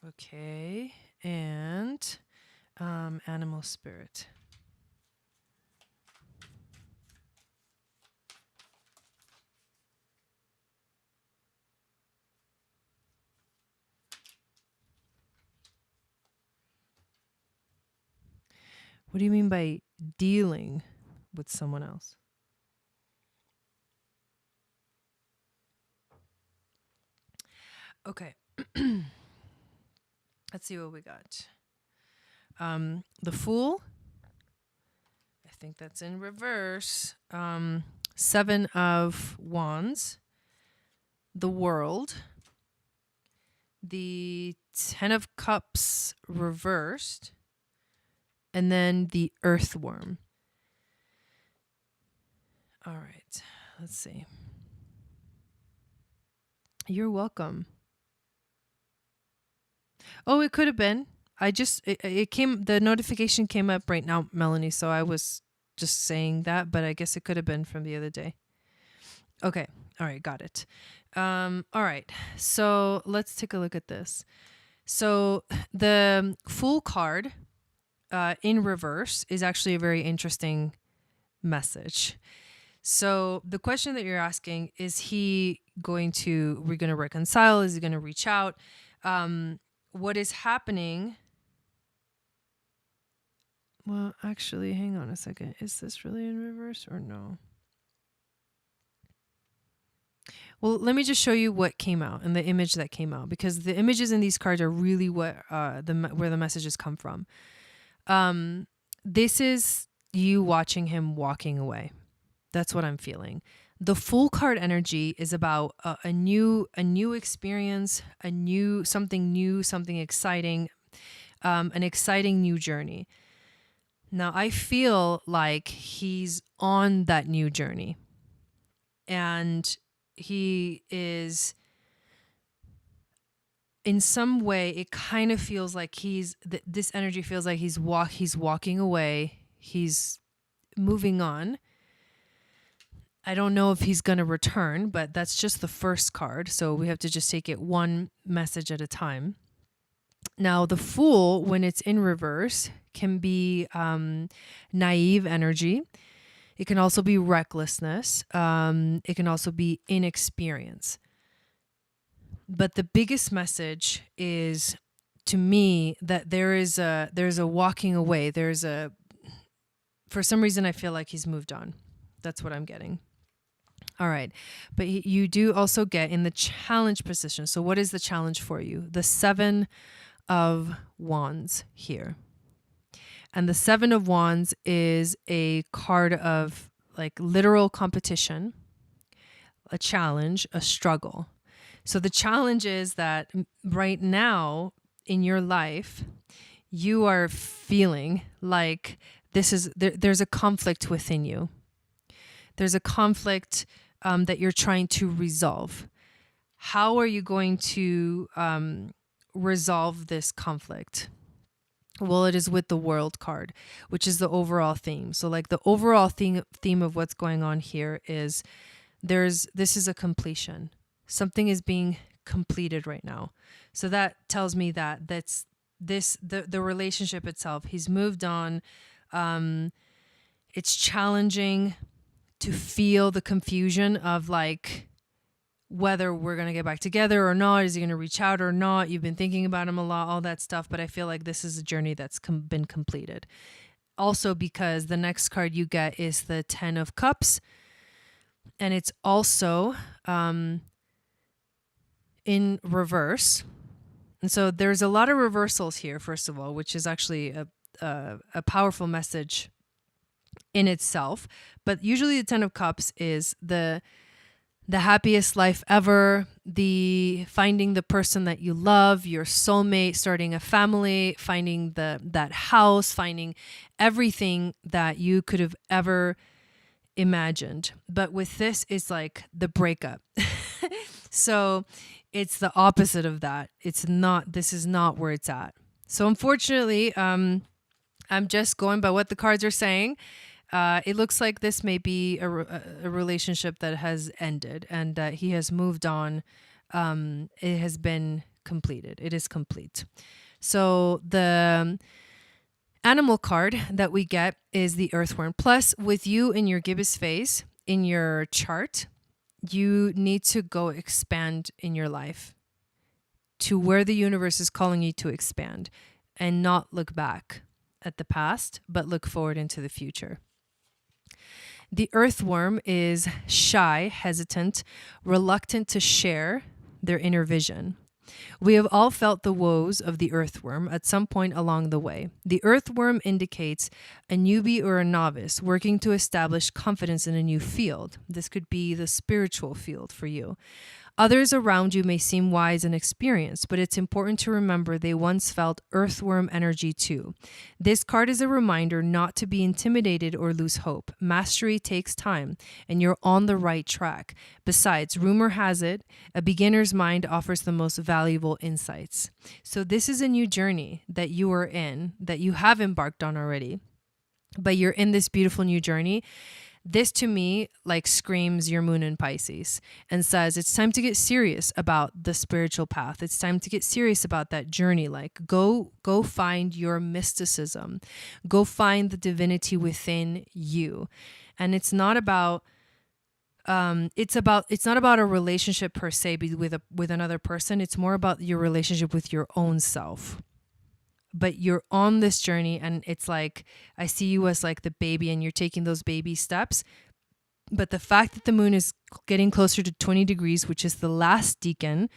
Okay, and animal spirit. What do you mean by dealing with someone else? Okay. Let's see what we got. The Fool. I think that's in reverse. 7 of Wands. The World. The 10 of Cups reversed. and then the Earthworm. All right, let's see. You're welcome. Oh, it could have been. It came, the notification came up right now, Melanie, so I was just saying that, but I guess it could have been from the other day. Okay. All right. Got it. All right. So let's take a look at this. So the Fool card in reverse is actually a very interesting message. So the question that you're asking, is he going to, we're going to reconcile? Is he going to reach out? What is happening? Well, actually, hang on a second. Is this really in reverse or no? Well, let me just show you what came out and the image that came out, because the images in these cards are really what where the messages come from. This is you watching him walking away. That's what I'm feeling. The Fool card energy is about a new experience, something exciting, an exciting new journey. Now, I feel like he's on that new journey, and he is, in some way, it kind of feels like this energy feels like he's walking away. He's moving on. I don't know if he's going to return, but that's just the first card. So we have to just take it one message at a time. Now, the Fool, when it's in reverse, can be naive energy. It can also be recklessness. It can also be inexperience. But the biggest message is, to me, that there's a walking away. For some reason, I feel like he's moved on. That's what I'm getting. All right. But you do also get in the challenge position. So what is the challenge for you? The 7 of Wands here. And the 7 of Wands is a card of like literal competition, a challenge, a struggle. So the challenge is that right now in your life, you are feeling like there's a conflict within you. There's a conflict that you're trying to resolve. How are you going to resolve this conflict? Well, it is with the World card, which is the overall theme. So like the overall theme of what's going on here is this is a completion. Something is being completed right now. So that tells me that the relationship itself, he's moved on. It's challenging to feel the confusion of like whether we're going to get back together or not. Is he going to reach out or not? You've been thinking about him a lot, all that stuff. But I feel like this is a journey that's been completed. Also because the next card you get is the 10 of Cups. And it's also in reverse. And so there's a lot of reversals here, first of all, which is actually a powerful message in itself. But usually the 10 of Cups is the happiest life ever, the finding the person that you love, your soulmate, starting a family, finding that house, finding everything that you could have ever imagined. But with this, it's like the breakup. So it's the opposite of that. This is not where it's at. So unfortunately, I'm just going by what the cards are saying. It looks like this may be a relationship that has ended and that he has moved on. It has been completed. It is complete. So the animal card that we get is the Earthworm. Plus, with you in your Gibbous phase, in your chart, you need to go expand in your life to where the universe is calling you to expand and not look back at the past, but look forward into the future. The Earthworm is shy, hesitant, reluctant to share their inner vision. We have all felt the woes of the Earthworm at some point along the way. The Earthworm indicates a newbie or a novice working to establish confidence in a new field. This could be the spiritual field for you. Others around you may seem wise and experienced, but it's important to remember they once felt earthworm energy too. This card is a reminder not to be intimidated or lose hope. Mastery takes time, and you're on the right track. Besides, rumor has it, a beginner's mind offers the most valuable insights. So this is a new journey that you are in, that you have embarked on already, but you're in this beautiful new journey. This to me like screams your moon in Pisces and says it's time to get serious about the spiritual path. It's time to get serious about that journey. Like go find your mysticism. Go find the divinity within you. And it's not about it's not about a relationship per se with another person. It's more about your relationship with your own self. But you're on this journey, and it's like I see you as like the baby, and you're taking those baby steps. But the fact that the moon is getting closer to 20 degrees, which is the last decan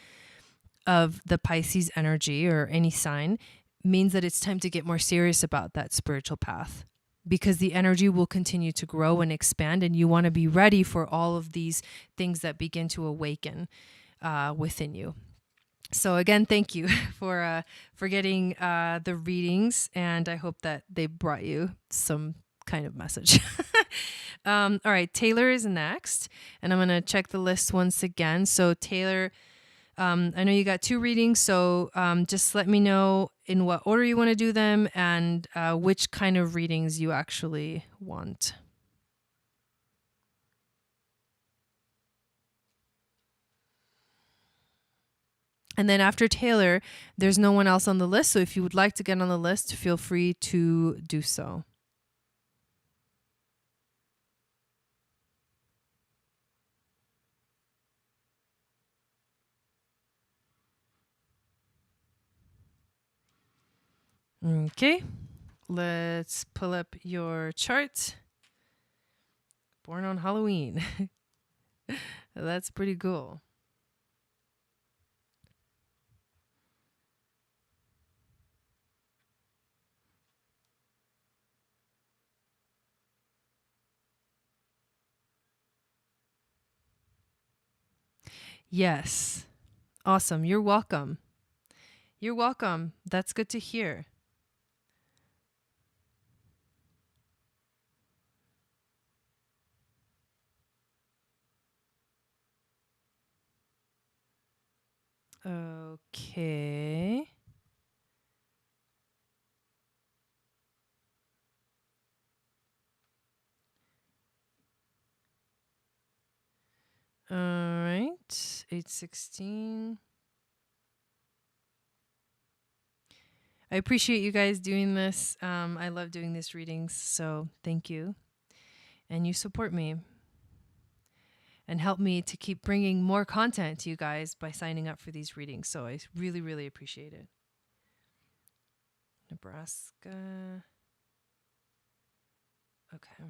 of the Pisces energy or any sign, means that it's time to get more serious about that spiritual path, because the energy will continue to grow and expand, and you want to be ready for all of these things that begin to awaken within you. So again, thank you for getting the readings, and I hope that they brought you some kind of message. All right, Taylor is next, and I'm going to check the list once again. So Taylor, I know you got 2 readings, so just let me know in what order you want to do them and which kind of readings you actually want. And then after Taylor, there's no one else on the list. So if you would like to get on the list, feel free to do so. Okay, let's pull up your chart. Born on Halloween. That's pretty cool. Yes. Awesome. You're welcome. You're welcome. That's good to hear. Okay. All right. 8:16. I appreciate you guys doing this. I love doing these readings, so thank you. And you support me and help me to keep bringing more content to you guys by signing up for these readings. So I really, really appreciate it. Nebraska. Okay.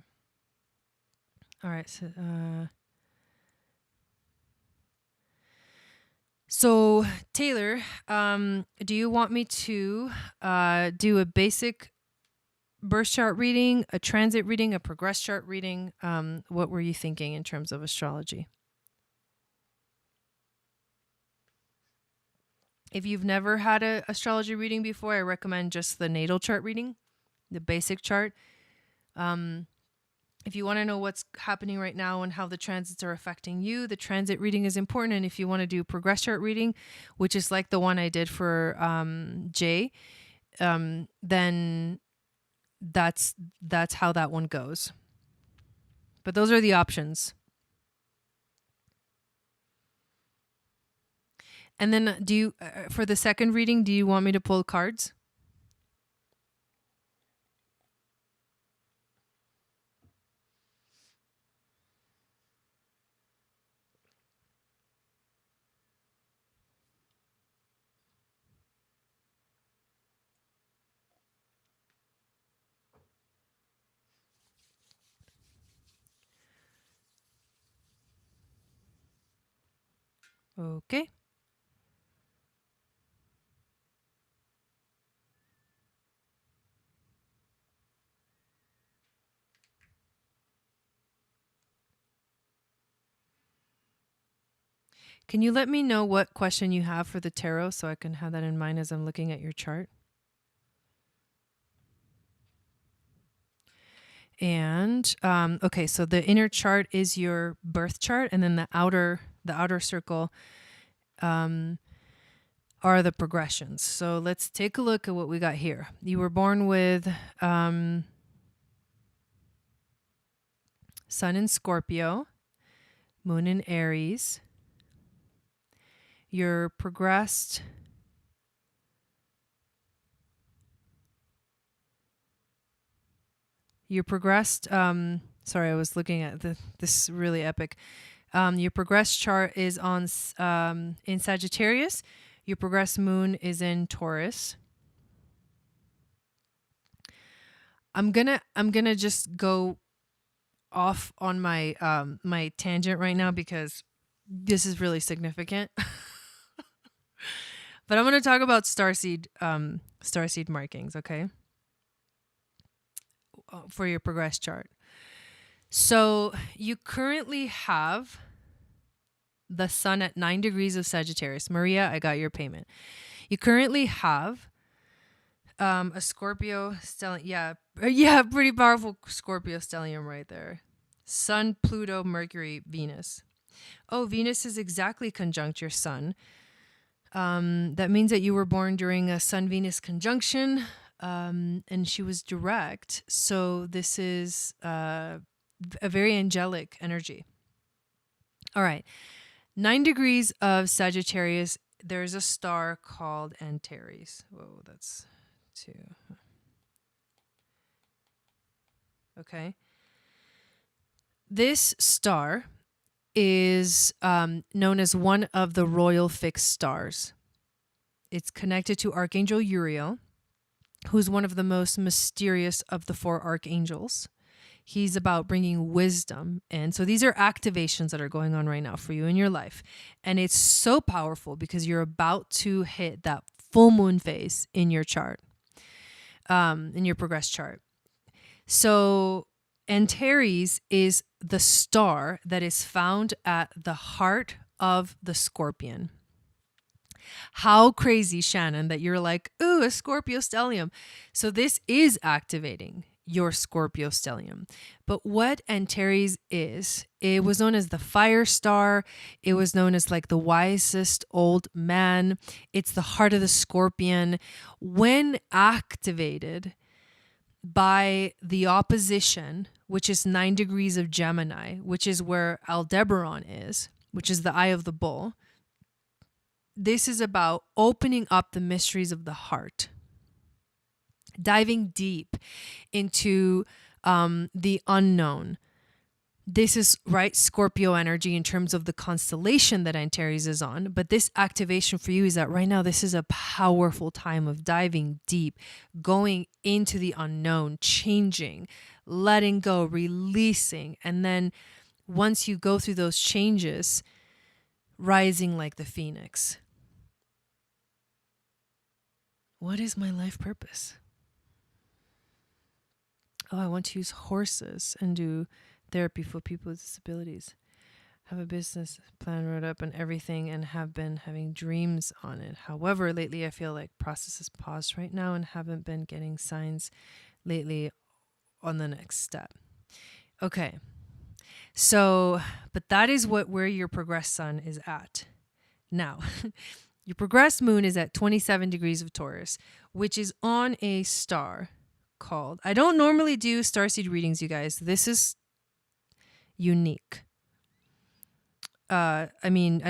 All right. So Taylor, do you want me to do a basic birth chart reading, a transit reading, a progress chart reading? What were you thinking in terms of astrology? If you've never had an astrology reading before, I recommend just the natal chart reading, the basic chart. If you want to know what's happening right now and how the transits are affecting you, the transit reading is important. And if you want to do progress chart reading, which is like the one I did for Jay, then that's how that one goes. But those are the options. And then do you, for the second reading, do you want me to pull cards? Okay. Can you let me know what question you have for the tarot so I can have that in mind as I'm looking at your chart? And okay, so the inner chart is your birth chart, and then the outer circle are the progressions. So let's take a look at what we got here. You were born with Sun in Scorpio, Moon in Aries. You're progressed. Sorry, I was looking at this really epic. Your progressed chart is on in Sagittarius. Your progressed moon is in Taurus. I'm gonna just go off on my my tangent right now because this is really significant. But I'm gonna talk about starseed markings, okay? For your progressed chart. So you currently have the sun at 9 degrees of Sagittarius. Maria, I got your payment. You currently have a Scorpio stellium. Yeah, pretty powerful Scorpio stellium right there. Sun, Pluto, Mercury, Venus. Oh, Venus is exactly conjunct your sun. That means that you were born during a Sun-Venus conjunction, and she was direct. So this is a very angelic energy. All right. 9 degrees of Sagittarius, there's a star called Antares. Whoa, that's 2. Okay. This star is known as one of the royal fixed stars. It's connected to Archangel Uriel, who's one of the most mysterious of the 4 archangels. He's about bringing wisdom. And so these are activations that are going on right now for you in your life. And it's so powerful because you're about to hit that full moon phase in your chart, in your progressed chart. So Antares is the star that is found at the heart of the scorpion. How crazy, Shannon, that you're like, ooh, a Scorpio stellium. So this is activating your Scorpio stellium. But what Antares is, it was known as the fire star. It was known as like the wisest old man. It's the heart of the scorpion. When activated by the opposition, which is 9 degrees of Gemini, which is where Aldebaran is, which is the eye of the bull. This is about opening up the mysteries of the heart, diving deep into the unknown. This is right Scorpio energy in terms of the constellation that Antares is on. But this activation for you is that right now this is a powerful time of diving deep, going into the unknown, changing, letting go, releasing. And then once you go through those changes, rising like the phoenix. What is my life purpose? Oh, I want to use horses and do therapy for people with disabilities. Have a business plan wrote up and everything and have been having dreams on it. However, lately I feel like process is paused right now and haven't been getting signs lately on the next step. Okay. So, but that is where your progressed sun is at. Now, your progressed moon is at 27 degrees of Taurus, which is on a star called, I don't normally do starseed readings, you guys. This is unique. I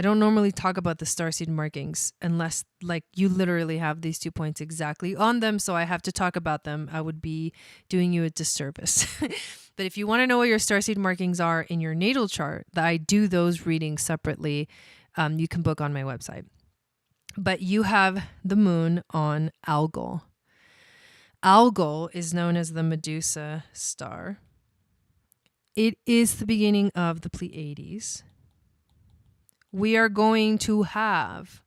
don't normally talk about the starseed markings unless like you literally have these 2 points exactly on them. So I have to talk about them. I would be doing you a disservice. But if you want to know what your starseed markings are in your natal chart, I do those readings separately. You can book on my website. But you have the moon on Algol. Algol is known as the Medusa star. It is the beginning of the Pleiades. We are going to have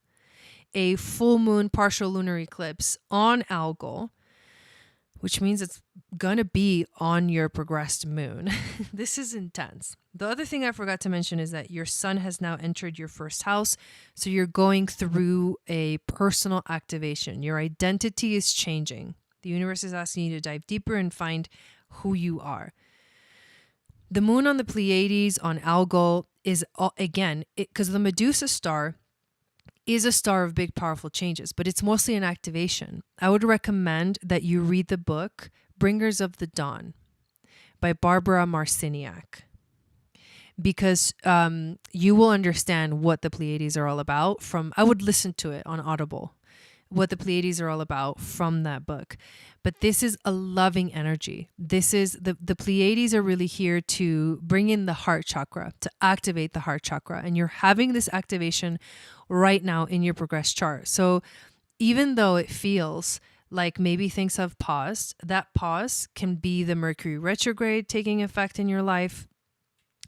a full moon partial lunar eclipse on Algol, which means it's going to be on your progressed moon. This is intense. The other thing I forgot to mention is that your sun has now entered your first house. So you're going through a personal activation. Your identity is changing. The universe is asking you to dive deeper and find who you are. The moon on the Pleiades on Algol is, again, because the Medusa star is a star of big, powerful changes, but it's mostly an activation. I would recommend that you read the book Bringers of the Dawn by Barbara Marciniak, because you will understand what the Pleiades are all about I would listen to it on Audible, what the Pleiades are all about from that book. But this is a loving energy. This is the Pleiades are really here to bring in the heart chakra, to activate the heart chakra. And you're having this activation right now in your progressed chart. So even though it feels like maybe things have paused, that pause can be the Mercury retrograde taking effect in your life.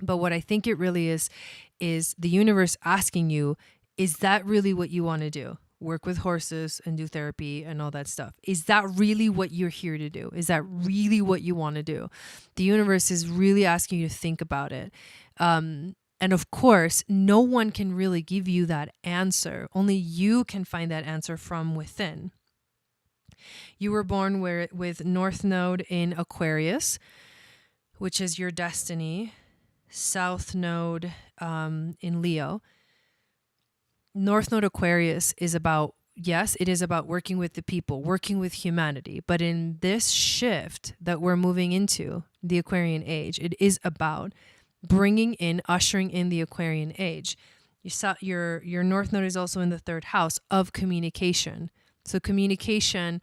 But what I think it really is the universe asking you, is that really what you want to do? Work with horses and do therapy and all that stuff. Is that really what you're here to do? Is that really what you want to do? The universe is really asking you to think about it. And of course, no one can really give you that answer. Only you can find that answer from within. You were born with North Node in Aquarius, which is your destiny. South Node in Leo. North Node Aquarius is about, yes, it is about working with the people, working with humanity. But in this shift that we're moving into, the Aquarian age, it is about ushering in the Aquarian age. Your North Node is also in the third house of communication. So communication,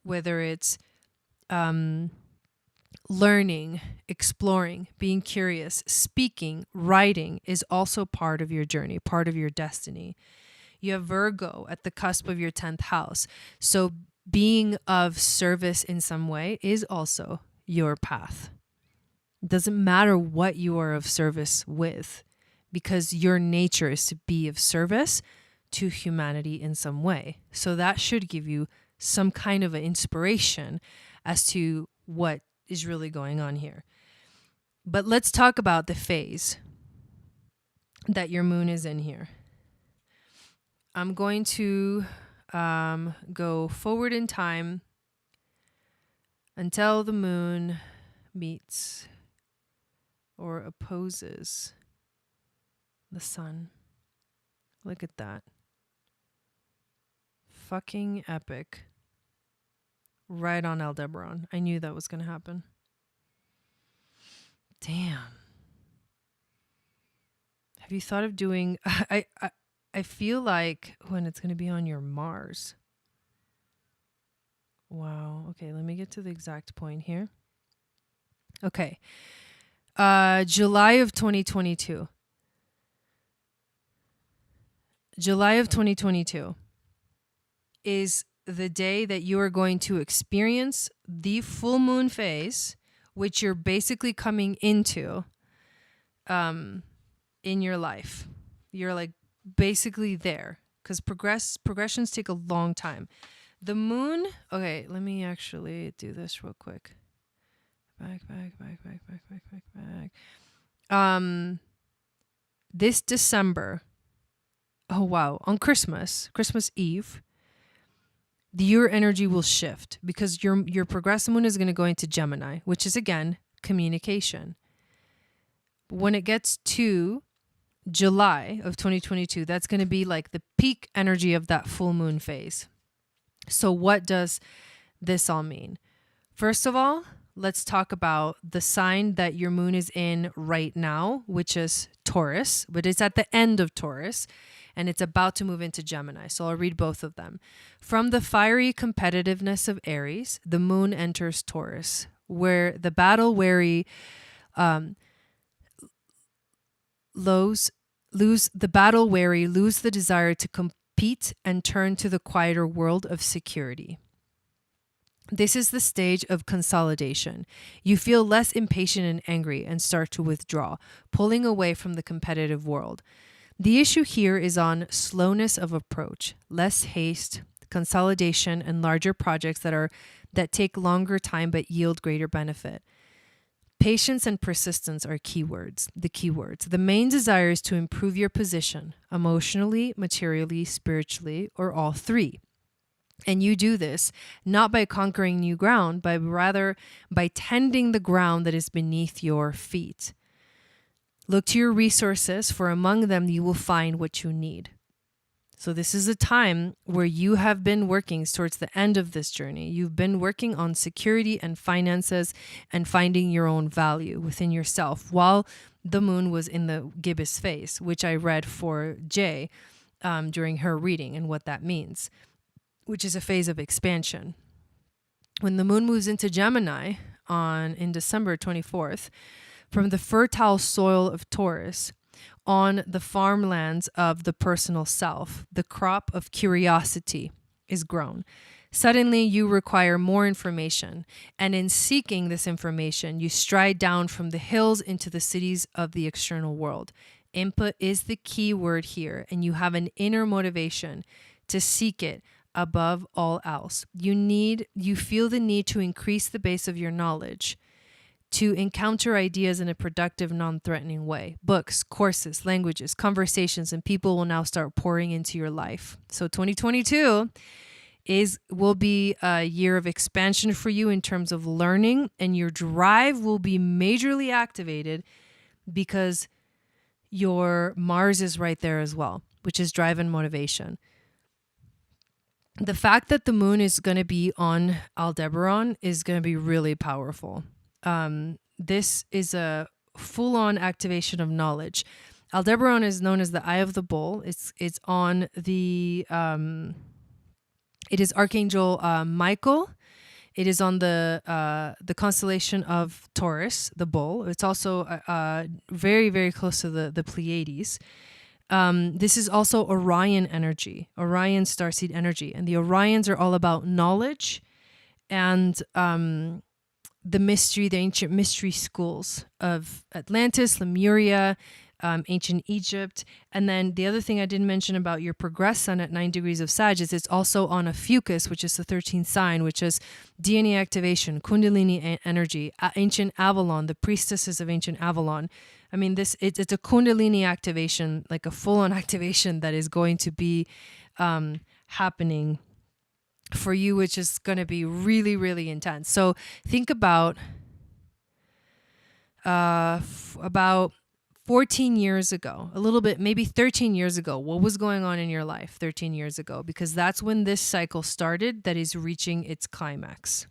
whether it's learning, exploring, being curious, speaking, writing is also part of your journey, part of your destiny. You have Virgo at the cusp of your 10th house. So being of service in some way is also your path. It doesn't matter what you are of service with, because your nature is to be of service to humanity in some way. So that should give you some kind of an inspiration as to what is really going on here. But let's talk about the phase that your moon is in here. I'm going to go forward in time until the moon meets or opposes the sun. Look at that. Fucking epic. Right on Aldebaran. I knew that was going to happen. Damn. Have you thought of doing... I feel like when it's going to be on your Mars. Wow. Okay, let me get to the exact point here. Okay. July of 2022. July of 2022 is the day that you are going to experience the full moon phase, which you're basically coming into in your life. You're like basically there, because progressions take a long time. The moon, okay, let me actually do this real quick. Back. This December, oh wow, on Christmas Eve, your energy will shift, because your progressive moon is going to go into Gemini, which is again communication. When it gets to July of 2022, that's going to be like the peak energy of that full moon phase. So what does this all mean? First of all, let's talk about the sign that your moon is in right now, which is Taurus, but it's at the end of Taurus and it's about to move into Gemini. So I'll read both of them. From the fiery competitiveness of Aries, the moon enters Taurus, where the battle-weary lose the desire to compete and turn to the quieter world of security. This is the stage of consolidation. You feel less impatient and angry and start to withdraw, pulling away from the competitive world. The issue here is on slowness of approach, less haste, consolidation, and larger projects that are that take longer time but yield greater benefit. Patience and persistence are keywords, the keywords. The main desire is to improve your position emotionally, materially, spiritually, or all three. And you do this not by conquering new ground, but rather by tending the ground that is beneath your feet. Look to your resources, for among them you will find what you need. So this is a time where you have been working towards the end of this journey. You've been working on security and finances and finding your own value within yourself while the moon was in the Gibbous phase, which I read for Jay during her reading and what that means, which is a phase of expansion. When the moon moves into Gemini in December 24th, from the fertile soil of Taurus, on the farmlands of the personal self, the crop of curiosity is grown. Suddenly, you require more information, and in seeking this information, you stride down from the hills into the cities of the external world. Input is the key word here, and you have an inner motivation to seek it above all else. You feel the need to increase the base of your knowledge, to encounter ideas in a productive, non-threatening way. Books, courses, languages, conversations, and people will now start pouring into your life. So 2022 will be a year of expansion for you in terms of learning, and your drive will be majorly activated because your Mars is right there as well, which is drive and motivation. The fact that the moon is going to be on Aldebaran is going to be really powerful. This is a full-on activation of knowledge. Aldebaran is known as the Eye of the Bull. It's on the it is Archangel Michael. It is on the constellation of Taurus, the Bull. It's also very, very close to the Pleiades. This is also Orion energy, Orion starseed energy, and the Orions are all about knowledge and the ancient mystery schools of Atlantis, Lemuria, ancient Egypt. And then the other thing I didn't mention about your progressed sun at 9 degrees of Sag is it's also on a Fucus, which is the 13th sign, which is DNA activation, Kundalini energy, ancient Avalon, the priestesses of ancient Avalon. I mean, it's a Kundalini activation, like a full-on activation that is going to be happening for you, which is going to be really, really intense. So think about 14 years ago, a little bit, maybe 13 years ago, what was going on in your life 13 years ago? Because that's when this cycle started that is reaching its climax.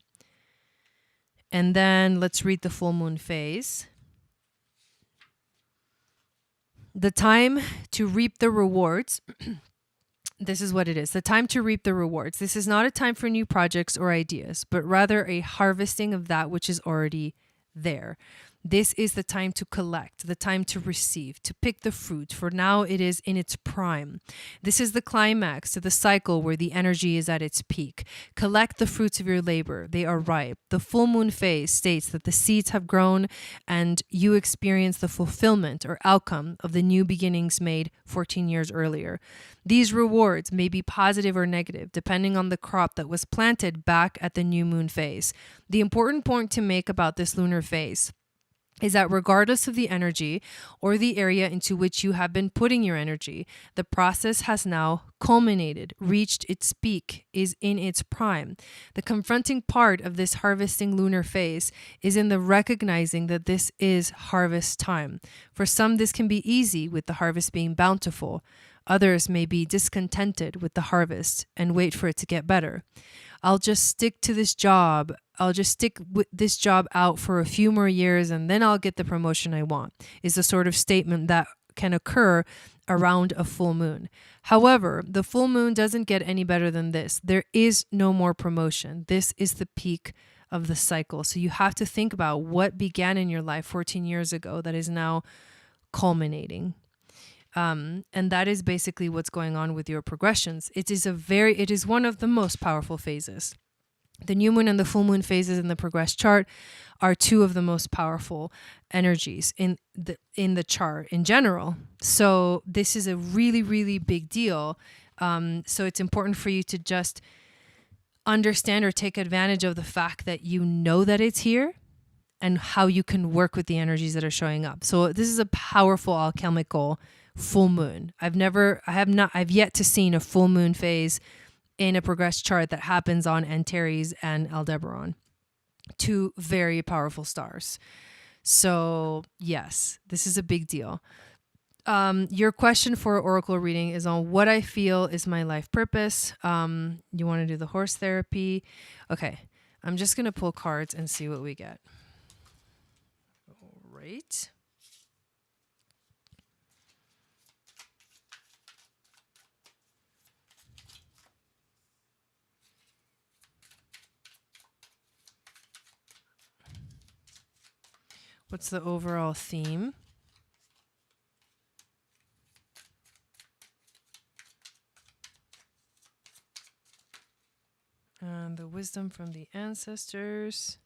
And then let's read the full moon phase. The time to reap the rewards. This is what it is. The time to reap the rewards. This is not a time for new projects or ideas, but rather a harvesting of that which is already there. This is the time to collect, the time to receive, to pick the fruit, for now it is in its prime. This is the climax to the cycle where the energy is at its peak. Collect the fruits of your labor. They are ripe. The full moon phase states that the seeds have grown and you experience the fulfillment or outcome of the new beginnings made 14 years earlier. These rewards may be positive or negative, depending on the crop that was planted back at the new moon phase. The important point to make about this lunar phase is that regardless of the energy or the area into which you have been putting your energy, the process has now culminated, reached its peak, is in its prime. The confronting part of this harvesting lunar phase is in the recognizing that this is harvest time. For some, this can be easy with the harvest being bountiful. Others may be discontented with the harvest and wait for it to get better. I'll just stick to this job. I'll just stick with this job out for a few more years and then I'll get the promotion I want, is the sort of statement that can occur around a full moon. However, the full moon doesn't get any better than this. There is no more promotion. This is the peak of the cycle. So you have to think about what began in your life 14 years ago that is now culminating. And that is basically what's going on with your progressions. It is one of the most powerful phases. The new moon and the full moon phases in the progress chart are two of the most powerful energies in the chart in general. So this is a really, really big deal. So it's important for you to just understand or take advantage of the fact that you know that it's here and how you can work with the energies that are showing up. So this is a powerful alchemical full moon. I've yet to seen a full moon phase in a progressed chart that happens on Antares and Aldebaran, two very powerful stars. So yes, this is a big deal. Your question for oracle reading is on what I feel is my life purpose. You want to do the horse therapy? Okay, I'm just going to pull cards and see what we get. All right. What's the overall theme? And the wisdom from the ancestors.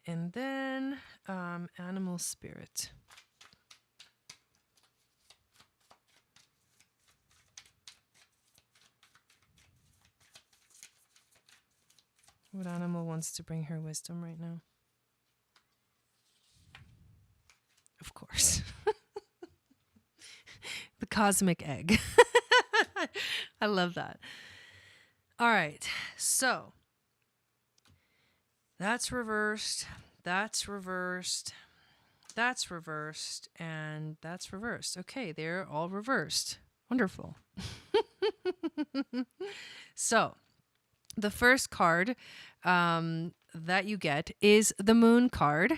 And then animal spirit. What animal wants to bring her wisdom right now? Of course. The cosmic egg. I love that. All right. So that's reversed. That's reversed. That's reversed. And that's reversed. Okay. They're all reversed. Wonderful. So the first card that you get is the moon card.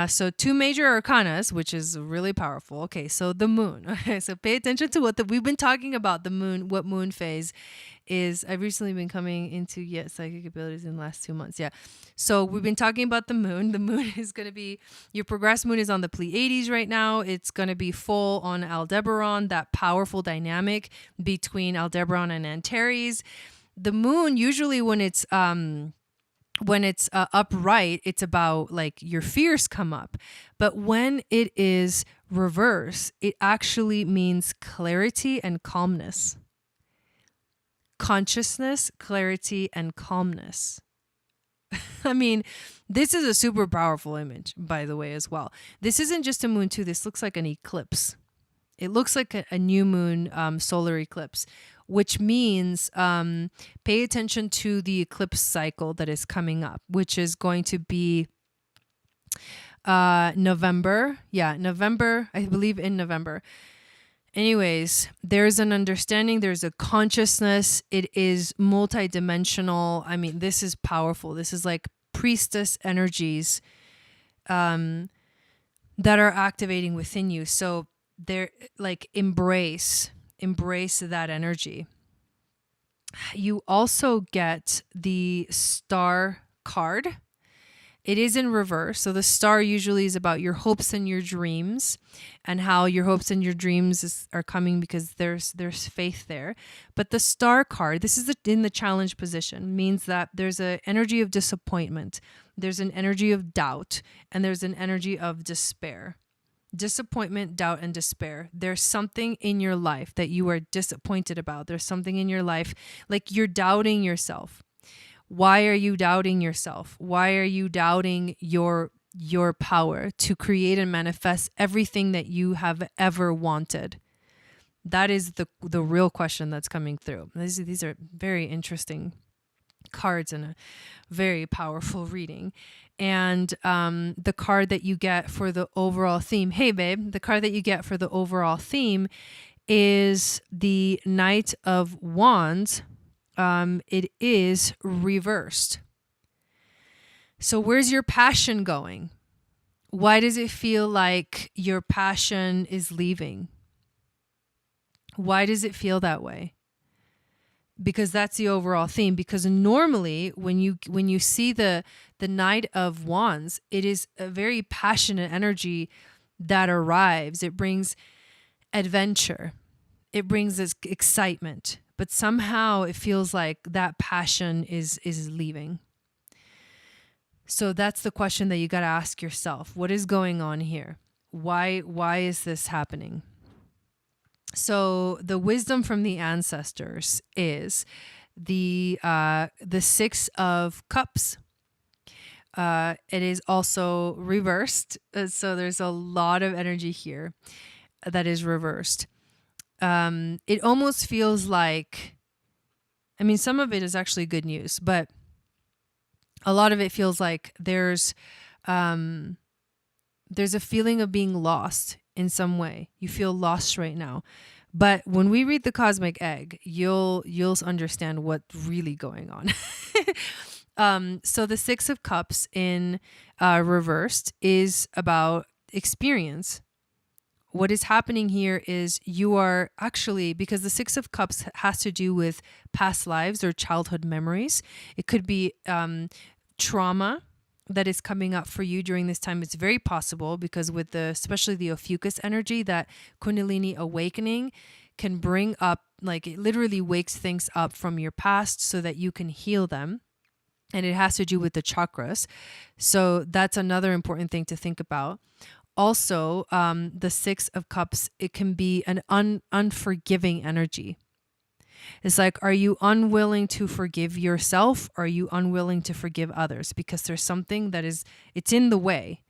So two major arcanas, which is really powerful. Okay, so the moon. Okay, so pay attention to what we've been talking about. The moon, what moon phase is. I've recently been coming into psychic abilities in the last 2 months. Yeah, so we've been talking about the moon. The moon is going to be, your progressed moon is on the Pleiades right now. It's going to be full on Aldebaran, that powerful dynamic between Aldebaran and Antares. The moon, usually when it's upright, it's about like your fears come up. But when it is reverse, it actually means clarity and calmness. Consciousness, clarity, and calmness. I mean, this is a super powerful image, by the way, as well. This isn't just a moon too. This looks like an eclipse. It looks like a new moon solar eclipse, which means pay attention to the eclipse cycle that is coming up, which is going to be November. Yeah, November, I believe in November. Anyways, there's an understanding, there's a consciousness. It is multidimensional. I mean, this is powerful. This is like priestess energies that are activating within you. So they're like embrace that energy. You also get the star card. It is in reverse. So the star usually is about your hopes and your dreams, and how your hopes and your dreams are coming because there's faith there. But the star card, this is in the challenge position, means that there's an energy of disappointment, there's an energy of doubt, and there's an energy of despair. Disappointment, doubt, and despair. There's something in your life that you are disappointed about. There's something in your life, like you're doubting yourself. Why are you doubting yourself? Why are you doubting your power to create and manifest everything that you have ever wanted? That is the real question that's coming through. These are very interesting cards and a very powerful reading. And the card that you get for the overall theme, hey babe, the card that you get for the overall theme is the Knight of Wands. It is reversed. So where's your passion going? Why does it feel like your passion is leaving? Why does it feel that way? Because that's the overall theme. Because normally when you see the Knight of Wands, it is a very passionate energy that arrives. It brings adventure. It brings this excitement. But somehow it feels like that passion is leaving. So that's the question that you got to ask yourself. What is going on here? Why is this happening? So the wisdom from the ancestors is the 6 of Cups. It is also reversed. So there's a lot of energy here that is reversed. It almost feels like, I mean, some of it is actually good news, but a lot of it feels like there's a feeling of being lost in some way. You feel lost right now. But when we read the cosmic egg, you'll understand what's really going on. So the 6 of Cups in reversed is about experience. What is happening here is you are actually, because the 6 of Cups has to do with past lives or childhood memories. It could be trauma that is coming up for you during this time. It's very possible because with especially the Ophiuchus energy, that Kundalini awakening can bring up, like it literally wakes things up from your past so that you can heal them. And it has to do with the chakras. So that's another important thing to think about. Also, the 6 of Cups, it can be an unforgiving energy. It's like, are you unwilling to forgive yourself? Or are you unwilling to forgive others? Because there's something it's in the way.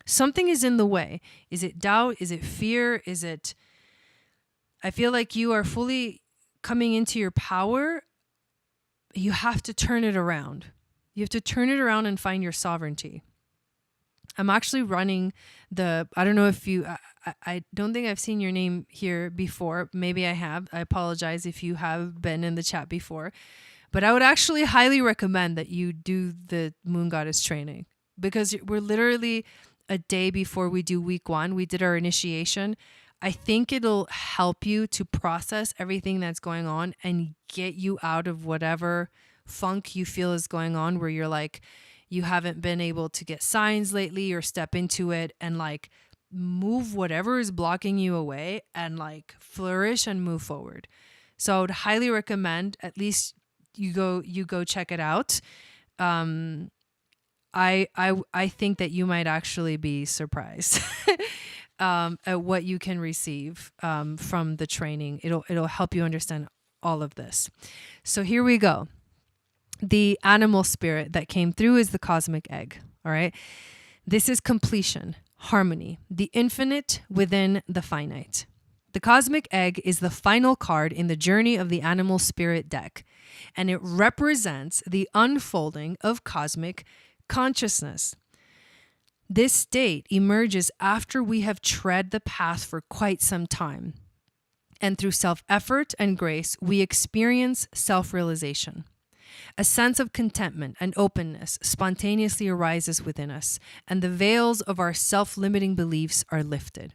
Something is in the way. Is it doubt? Is it fear? I feel like you are fully coming into your power. You have to turn it around. You have to turn it around and find your sovereignty. I'm actually running I don't know if I don't think I've seen your name here before. Maybe I have. I apologize if you have been in the chat before. But I would actually highly recommend that you do the Moon Goddess training, because we're literally a day before we do week 1. We did our initiation. I think it'll help you to process everything that's going on and get you out of whatever funk you feel is going on, where you're like, you haven't been able to get signs lately or step into it and like move whatever is blocking you away and like flourish and move forward. So I would highly recommend at least you go check it out. I think that you might actually be surprised at what you can receive from the training. It'll help you understand all of this. So here we go. The animal spirit that came through is the cosmic egg. All right. This is completion, harmony, the infinite within the finite. The cosmic egg is the final card in the journey of the animal spirit deck, and it represents the unfolding of cosmic consciousness. This state emerges after we have tread the path for quite some time, and through self-effort and grace, we experience self-realization. A sense of contentment and openness spontaneously arises within us, and the veils of our self-limiting beliefs are lifted.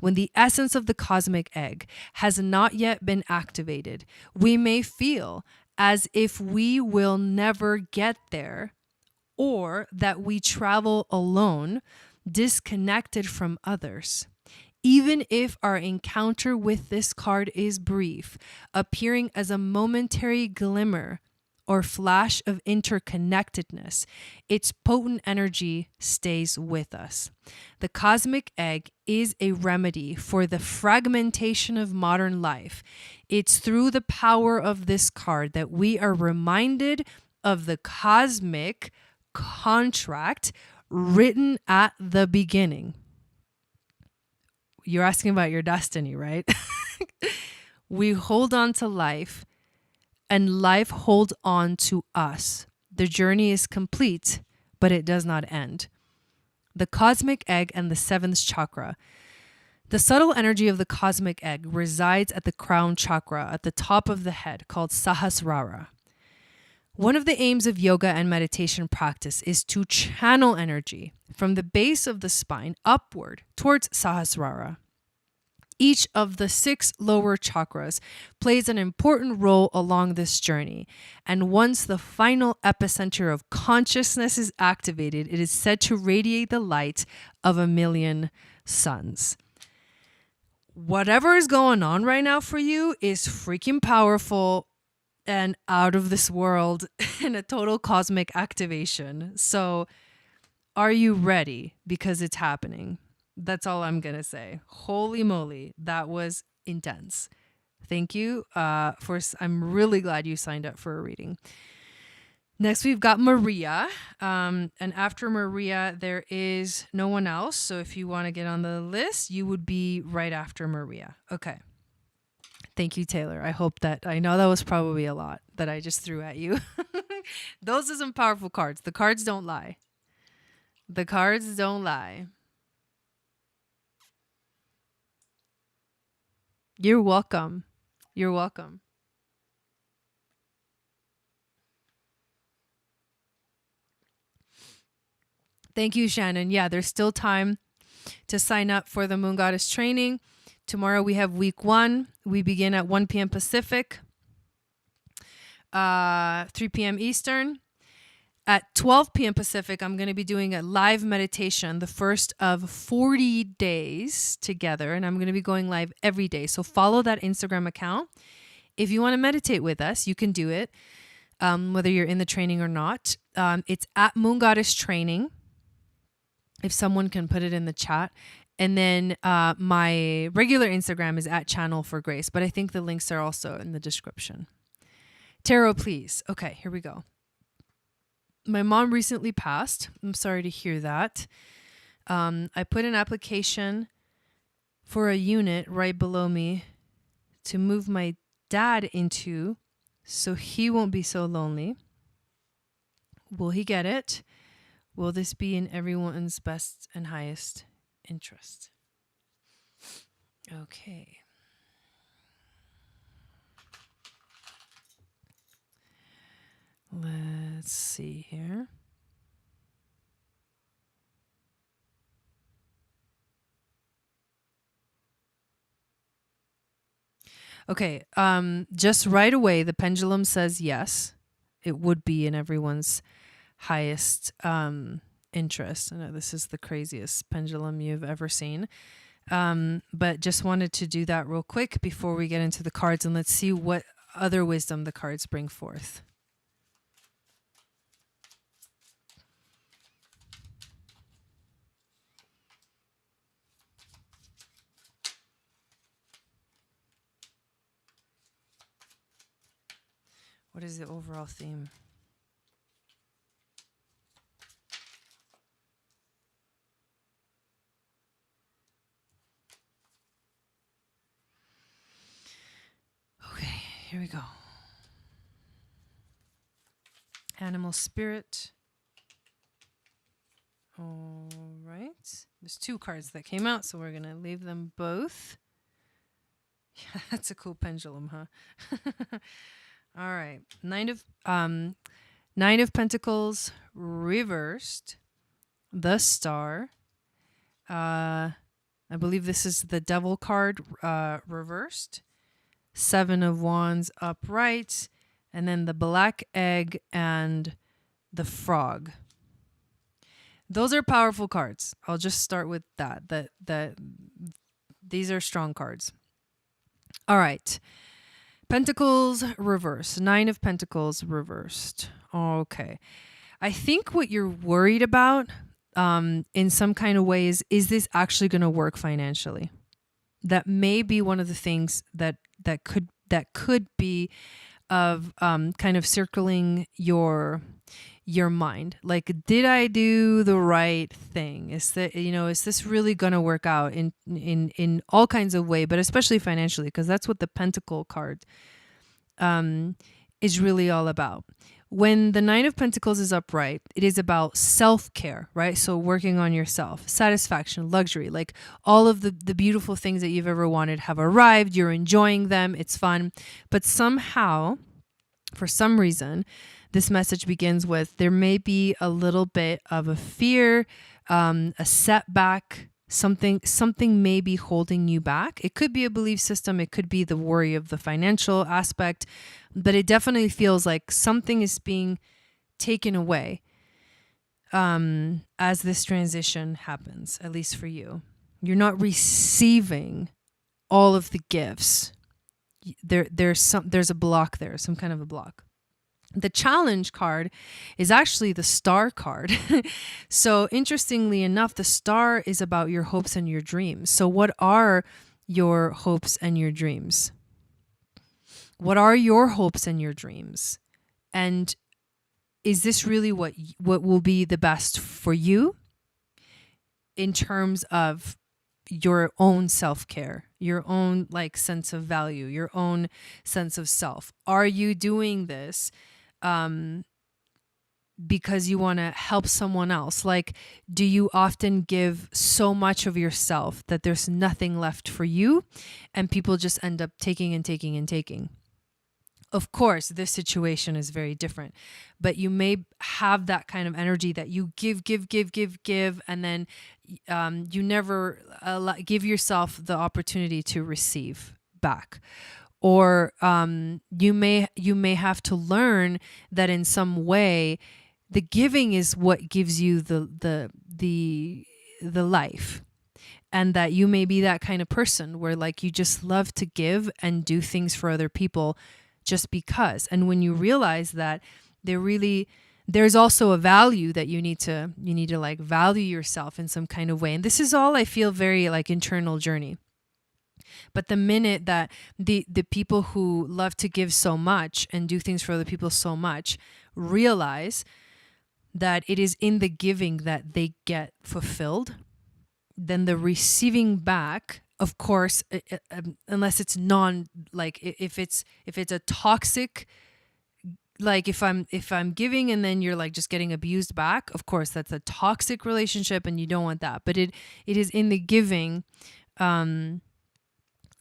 When the essence of the cosmic egg has not yet been activated, we may feel as if we will never get there, or that we travel alone, disconnected from others. Even if our encounter with this card is brief, appearing as a momentary glimmer or flash of interconnectedness, its potent energy stays with us. The cosmic egg is a remedy for the fragmentation of modern life. It's through the power of this card that we are reminded of the cosmic contract written at the beginning. You're asking about your destiny, right? We hold on to life, and life holds on to us. The journey is complete, but it does not end. The cosmic egg and the 7th chakra. The subtle energy of the cosmic egg resides at the crown chakra at the top of the head, called Sahasrara. One of the aims of yoga and meditation practice is to channel energy from the base of the spine upward towards Sahasrara. Each of the 6 lower chakras plays an important role along this journey, and once the final epicenter of consciousness is activated, it is said to radiate the light of 1,000,000 suns. Whatever is going on right now for you is freaking powerful and out of this world in a total cosmic activation. So are you ready? Because it's happening. That's all I'm going to say. Holy moly. That was intense. Thank you. I'm really glad you signed up for a reading. Next, we've got Maria. And after Maria, there is no one else. So if you want to get on the list, you would be right after Maria. Okay. Thank you, Taylor. I know that was probably a lot that I just threw at you. Those are some powerful cards. The cards don't lie. The cards don't lie. You're welcome. You're welcome. Thank you, Shannon. Yeah, there's still time to sign up for the Moon Goddess training. Tomorrow we have week 1. We begin at 1 p.m. Pacific, 3 p.m. Eastern. At 12 p.m. Pacific, I'm going to be doing a live meditation, the first of 40 days together, and I'm going to be going live every day. So follow that Instagram account. If you want to meditate with us, you can do it, whether you're in the training or not. It's at Moon Goddess Training, if someone can put it in the chat. And then my regular Instagram is at Channel for Grace, but I think the links are also in the description. Tarot, please. Okay, here we go. My mom recently passed. I'm sorry to hear that. I put an application for a unit right below me to move my dad into so he won't be so lonely. Will he get it? Will this be in everyone's best and highest interest? Okay. Let's see here. Okay, just right away, the pendulum says yes. It would be in everyone's highest interest. I know this is the craziest pendulum you've ever seen. But just wanted to do that real quick before we get into the cards, and let's see what other wisdom the cards bring forth. What is the overall theme? Okay, here we go. Animal spirit. All right. There's 2 cards that came out, so we're going to leave them both. Yeah, that's a cool pendulum, huh? All right. 9 of Pentacles reversed. The Star. I believe this is the Devil card reversed. 7 of Wands upright. And then the Black Egg and the Frog. Those are powerful cards. I'll just start with that. These are strong cards. All right. Pentacles reversed. 9 of Pentacles reversed. Okay. I think what you're worried about in some kind of ways is this actually going to work financially? That may be one of the things that could be of kind of circling your mind. Like, did I do the right thing? Is this really going to work out in all kinds of ways, but especially financially, because that's what the Pentacle card is really all about. When the 9 of Pentacles is upright, it is about self-care, right? So working on yourself, satisfaction, luxury, like all of the beautiful things that you've ever wanted have arrived. You're enjoying them. It's fun. But somehow, for some reason, this message begins with there may be a little bit of a fear, a setback, something may be holding you back. It could be a belief system. It could be the worry of the financial aspect, but it definitely feels like something is being taken away as this transition happens, at least for you. You're not receiving all of the gifts. There's a block there, some kind of a block. The challenge card is actually the Star card. So interestingly enough, the Star is about your hopes and your dreams. So what are your hopes and your dreams? What are your hopes and your dreams? And is this really what will be the best for you in terms of your own self-care, your own like sense of value, your own sense of self? Are you doing this because you want to help someone else? Like, do you often give so much of yourself that there's nothing left for you and people just end up taking and taking and taking? Of course, this situation is very different, but you may have that kind of energy that you give, and then you never give yourself the opportunity to receive back. Or you may have to learn that in some way, the giving is what gives you the life. And that you may be that kind of person where like you just love to give and do things for other people just because. And when you realize that there's also a value that you need to like value yourself in some kind of way. And this is all, I feel, very like internal journey. But the minute that the people who love to give so much and do things for other people so much realize that it is in the giving that they get fulfilled, then the receiving back, of course, unless it's if it's a toxic, like if I'm giving and then you're like just getting abused back, of course that's a toxic relationship and you don't want that. But it is in the giving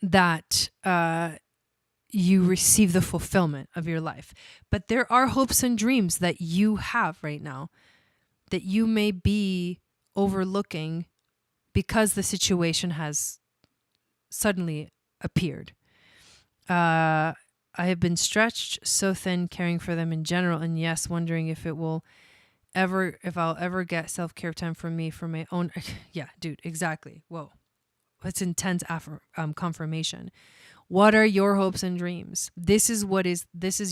that you receive the fulfillment of your life. But there are hopes and dreams that you have right now that you may be overlooking because the situation has suddenly appeared. I have been stretched so thin caring for them in general, and yes, wondering if I'll ever get self-care time for me, for my own. Yeah, dude, exactly. Whoa, that's intense confirmation. What are your hopes and dreams? This is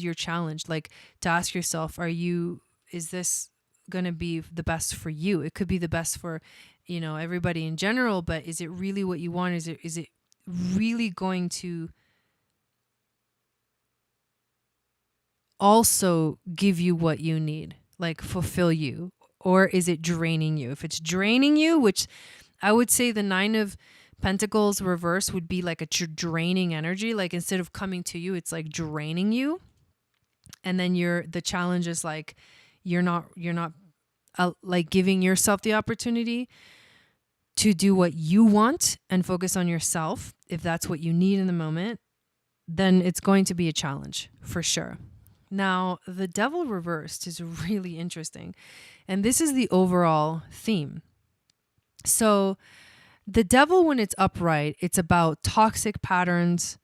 your challenge. Like, to ask yourself, is this going to be the best for you? It could be the best for, everybody in general, but is it really what you want? Is it really going to also give you what you need, like fulfill you? Or is it draining you? If it's draining you, which I would say the 9 of Pentacles reverse would be like a draining energy, like instead of coming to you, it's like draining you. And then the challenge is like, you're not like giving yourself the opportunity to do what you want and focus on yourself. If that's what you need in the moment, then it's going to be a challenge for sure. Now, the Devil reversed is really interesting. And this is the overall theme. So the Devil, when it's upright, it's about toxic patterns,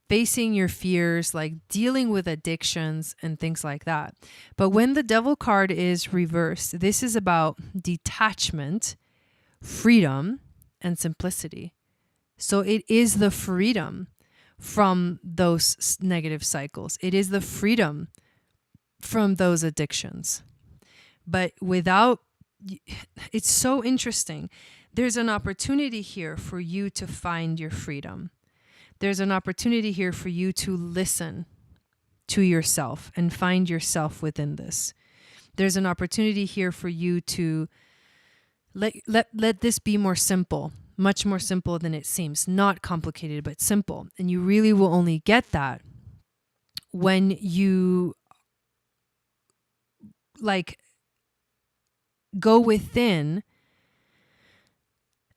facing your fears, like dealing with addictions and things like that. But when the Devil card is reversed, this is about detachment, freedom, and simplicity. So it is the freedom from those negative cycles. It is the freedom from those addictions. But it's so interesting. There's an opportunity here for you to find your freedom. There's an opportunity here for you to listen to yourself and find yourself within this. There's an opportunity here for you to let this be more simple, much more simple than it seems. Not complicated, but simple. And you really will only get that when you like go within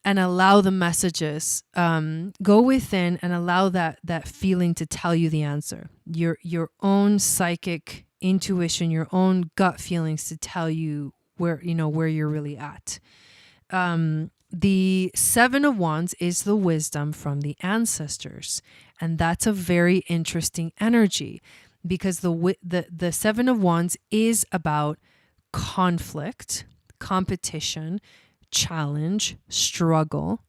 and allow the messages, go within and allow that feeling to tell you the answer. Your own psychic intuition, your own gut feelings to tell you where you're really at. The 7 of Wands is the wisdom from the ancestors. And that's a very interesting energy because the 7 of Wands is about conflict, competition, challenge, struggle.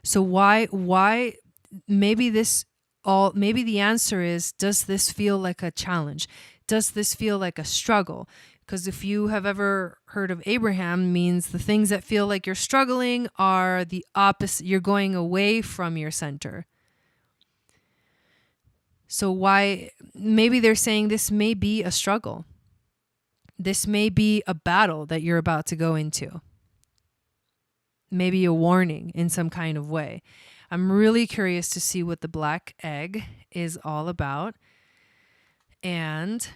So why maybe the answer is, does this feel like a challenge? Does this feel like a struggle? Because if you have ever heard of Abraham, means the things that feel like you're struggling are the opposite. You're going away from your center. So why, maybe they're saying this may be a struggle. This may be a battle that you're about to go into. Maybe a warning in some kind of way. I'm really curious to see what the black egg is all about. And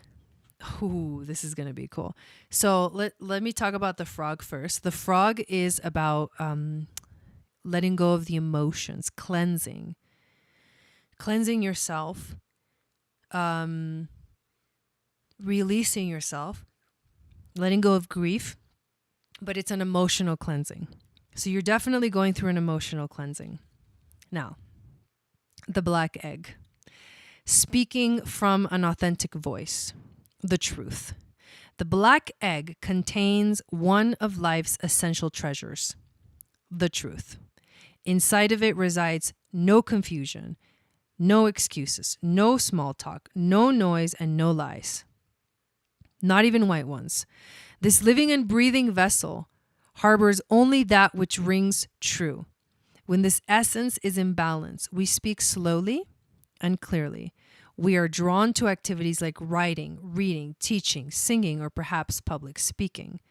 ooh, this is going to be cool. So let me talk about the frog first. The frog is about letting go of the emotions, cleansing yourself, releasing yourself, letting go of grief, but it's an emotional cleansing. So you're definitely going through an emotional cleansing. Now, the black egg, speaking from an authentic voice. The truth. The black egg contains one of life's essential treasures, the truth. Inside of it resides no confusion, no excuses, no small talk, no noise, and no lies. Not even white ones. This living and breathing vessel harbors only that which rings true. When this essence is in balance, we speak slowly and clearly. We are drawn to activities like writing, reading, teaching, singing, or perhaps public speaking.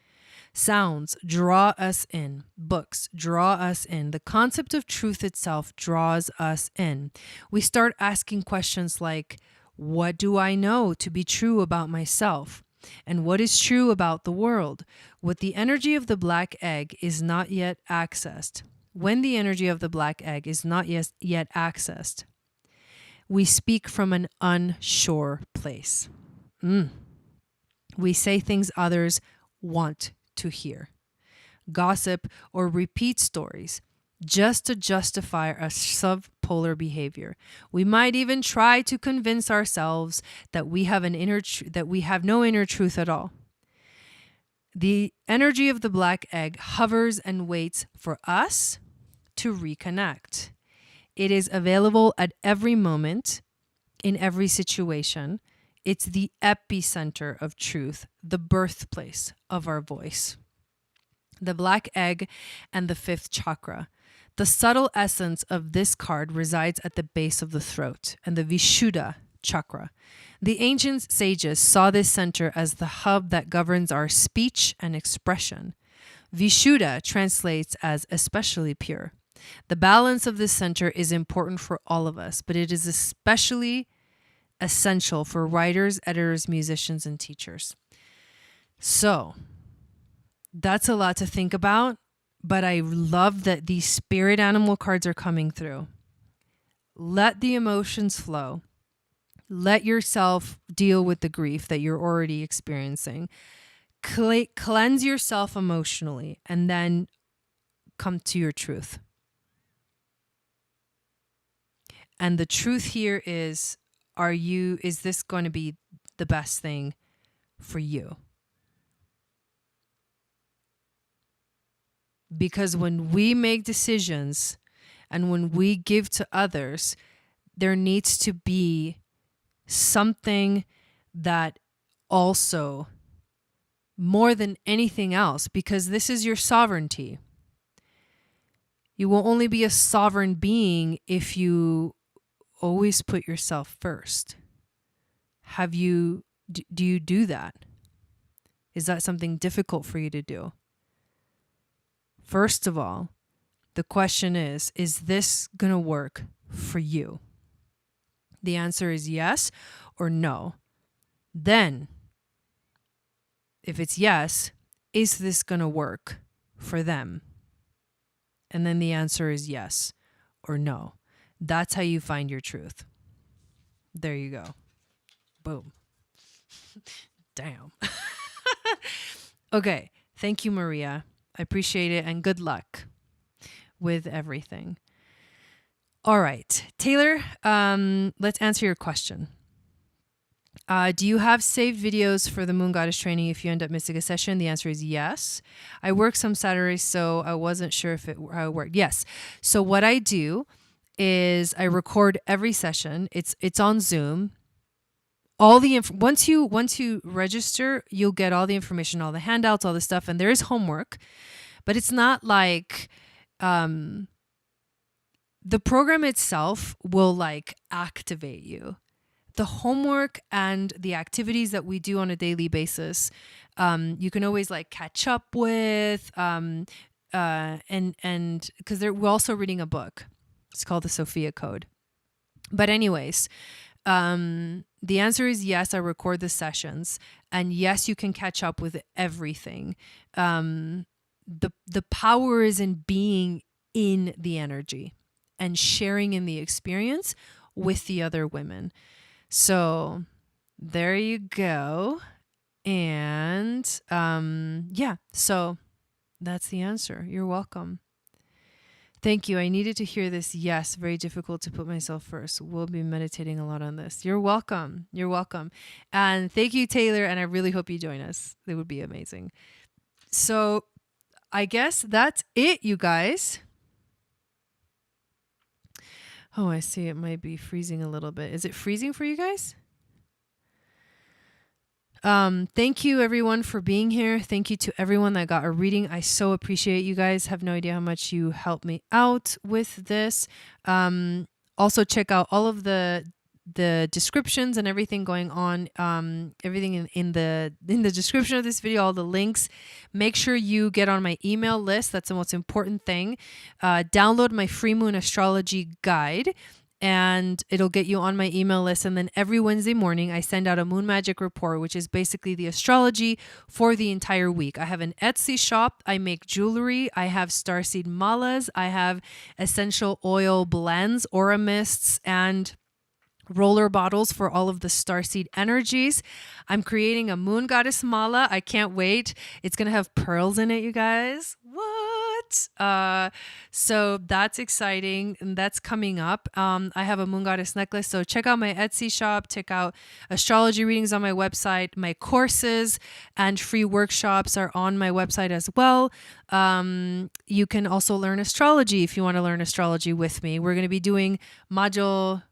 Sounds draw us in. Books draw us in. The concept of truth itself draws us in. We start asking questions like, what do I know to be true about myself? And what is true about the world? What the energy of the black egg is not yet accessed. When the energy of the black egg is not yet accessed, we speak from an unsure place. We say things others want to hear. Gossip or repeat stories just to justify our subpolar behavior. We might even try to convince ourselves that we have no inner truth at all. The energy of the black egg hovers and waits for us to reconnect. It is available at every moment, in every situation. It's the epicenter of truth, the birthplace of our voice. The black egg and the fifth chakra. The subtle essence of this card resides at the base of the throat and the Vishuddha chakra. The ancient sages saw this center as the hub that governs our speech and expression. Vishuddha translates as especially pure. The balance of this center is important for all of us, but it is especially essential for writers, editors, musicians, and teachers. So that's a lot to think about, but I love that these spirit animal cards are coming through. Let the emotions flow. Let yourself deal with the grief that you're already experiencing. Cleanse yourself emotionally, and then come to your truth. And the truth here is this going to be the best thing for you? Because when we make decisions and when we give to others, there needs to be something that also, more than anything else, because this is your sovereignty. You will only be a sovereign being if you always put yourself first. Do you do that? Is that something difficult for you to do? First of all, the question is this going to work for you? The answer is yes or no. Then, if it's yes, is this going to work for them? And then the answer is yes or no. That's how you find your truth. There you go. Boom. Damn. Okay. Thank you, Maria. I appreciate it, and good luck with everything. All right. Taylor, let's answer your question. Do you have saved videos for the Moon Goddess training if you end up missing a session? The answer is yes. I work some Saturdays, so I wasn't sure how it worked. Yes. So what I do is I record every session. It's on Zoom. all the once you register, you'll get all the information, all the handouts, all the stuff, and there is homework, but it's not like the program itself will like activate you. The homework and the activities that we do on a daily basis, you can always like catch up with, and because we're also reading a book. It's called the Sophia Code. But anyways, the answer is yes, I record the sessions, and yes, you can catch up with everything. The power is in being in the energy and sharing in the experience with the other women. So there you go. And yeah, so that's the answer. You're welcome. Thank you. I needed to hear this. Yes, very difficult to put myself first. We'll be meditating a lot on this. You're welcome. You're welcome. And thank you, Taylor. And I really hope you join us. It would be amazing. So I guess that's it, you guys. Oh, I see it might be freezing a little bit. Is it freezing for you guys? Thank you everyone for being here. Thank you to everyone that got a reading. I so appreciate you guys. Have no idea how much you helped me out with this. Also check out all of the descriptions and everything going on, everything in the description of this video, all the links. Make sure you get on my email list. That's the most important thing. Download my free moon astrology guide, and it'll get you on my email list. And then every Wednesday morning, I send out a moon magic report, which is basically the astrology for the entire week. I have an Etsy shop. I make jewelry. I have starseed malas. I have essential oil blends, aura mists, and roller bottles for all of the starseed energies. I'm creating a moon goddess mala. I can't wait. It's going to have pearls in it, you guys. What? So that's exciting, and that's coming up. I have a moon goddess necklace. So check out my Etsy shop. Check out astrology readings on my website. My courses and free workshops are on my website as well. You can also learn astrology if you want to learn astrology with me. We're going to be doing module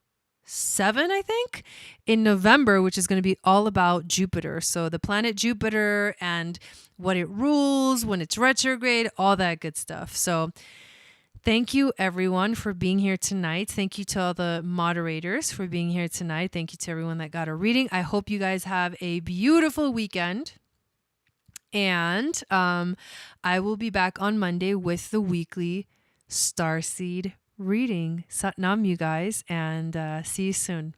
7, I think, in November, which is going to be all about Jupiter. So the planet Jupiter and what it rules, when it's retrograde, all that good stuff. So thank you everyone for being here tonight. Thank you to all the moderators for being here tonight. Thank you to everyone that got a reading. I hope you guys have a beautiful weekend. And I will be back on Monday with the weekly Starseed reading. Satnam, you guys, and see you soon.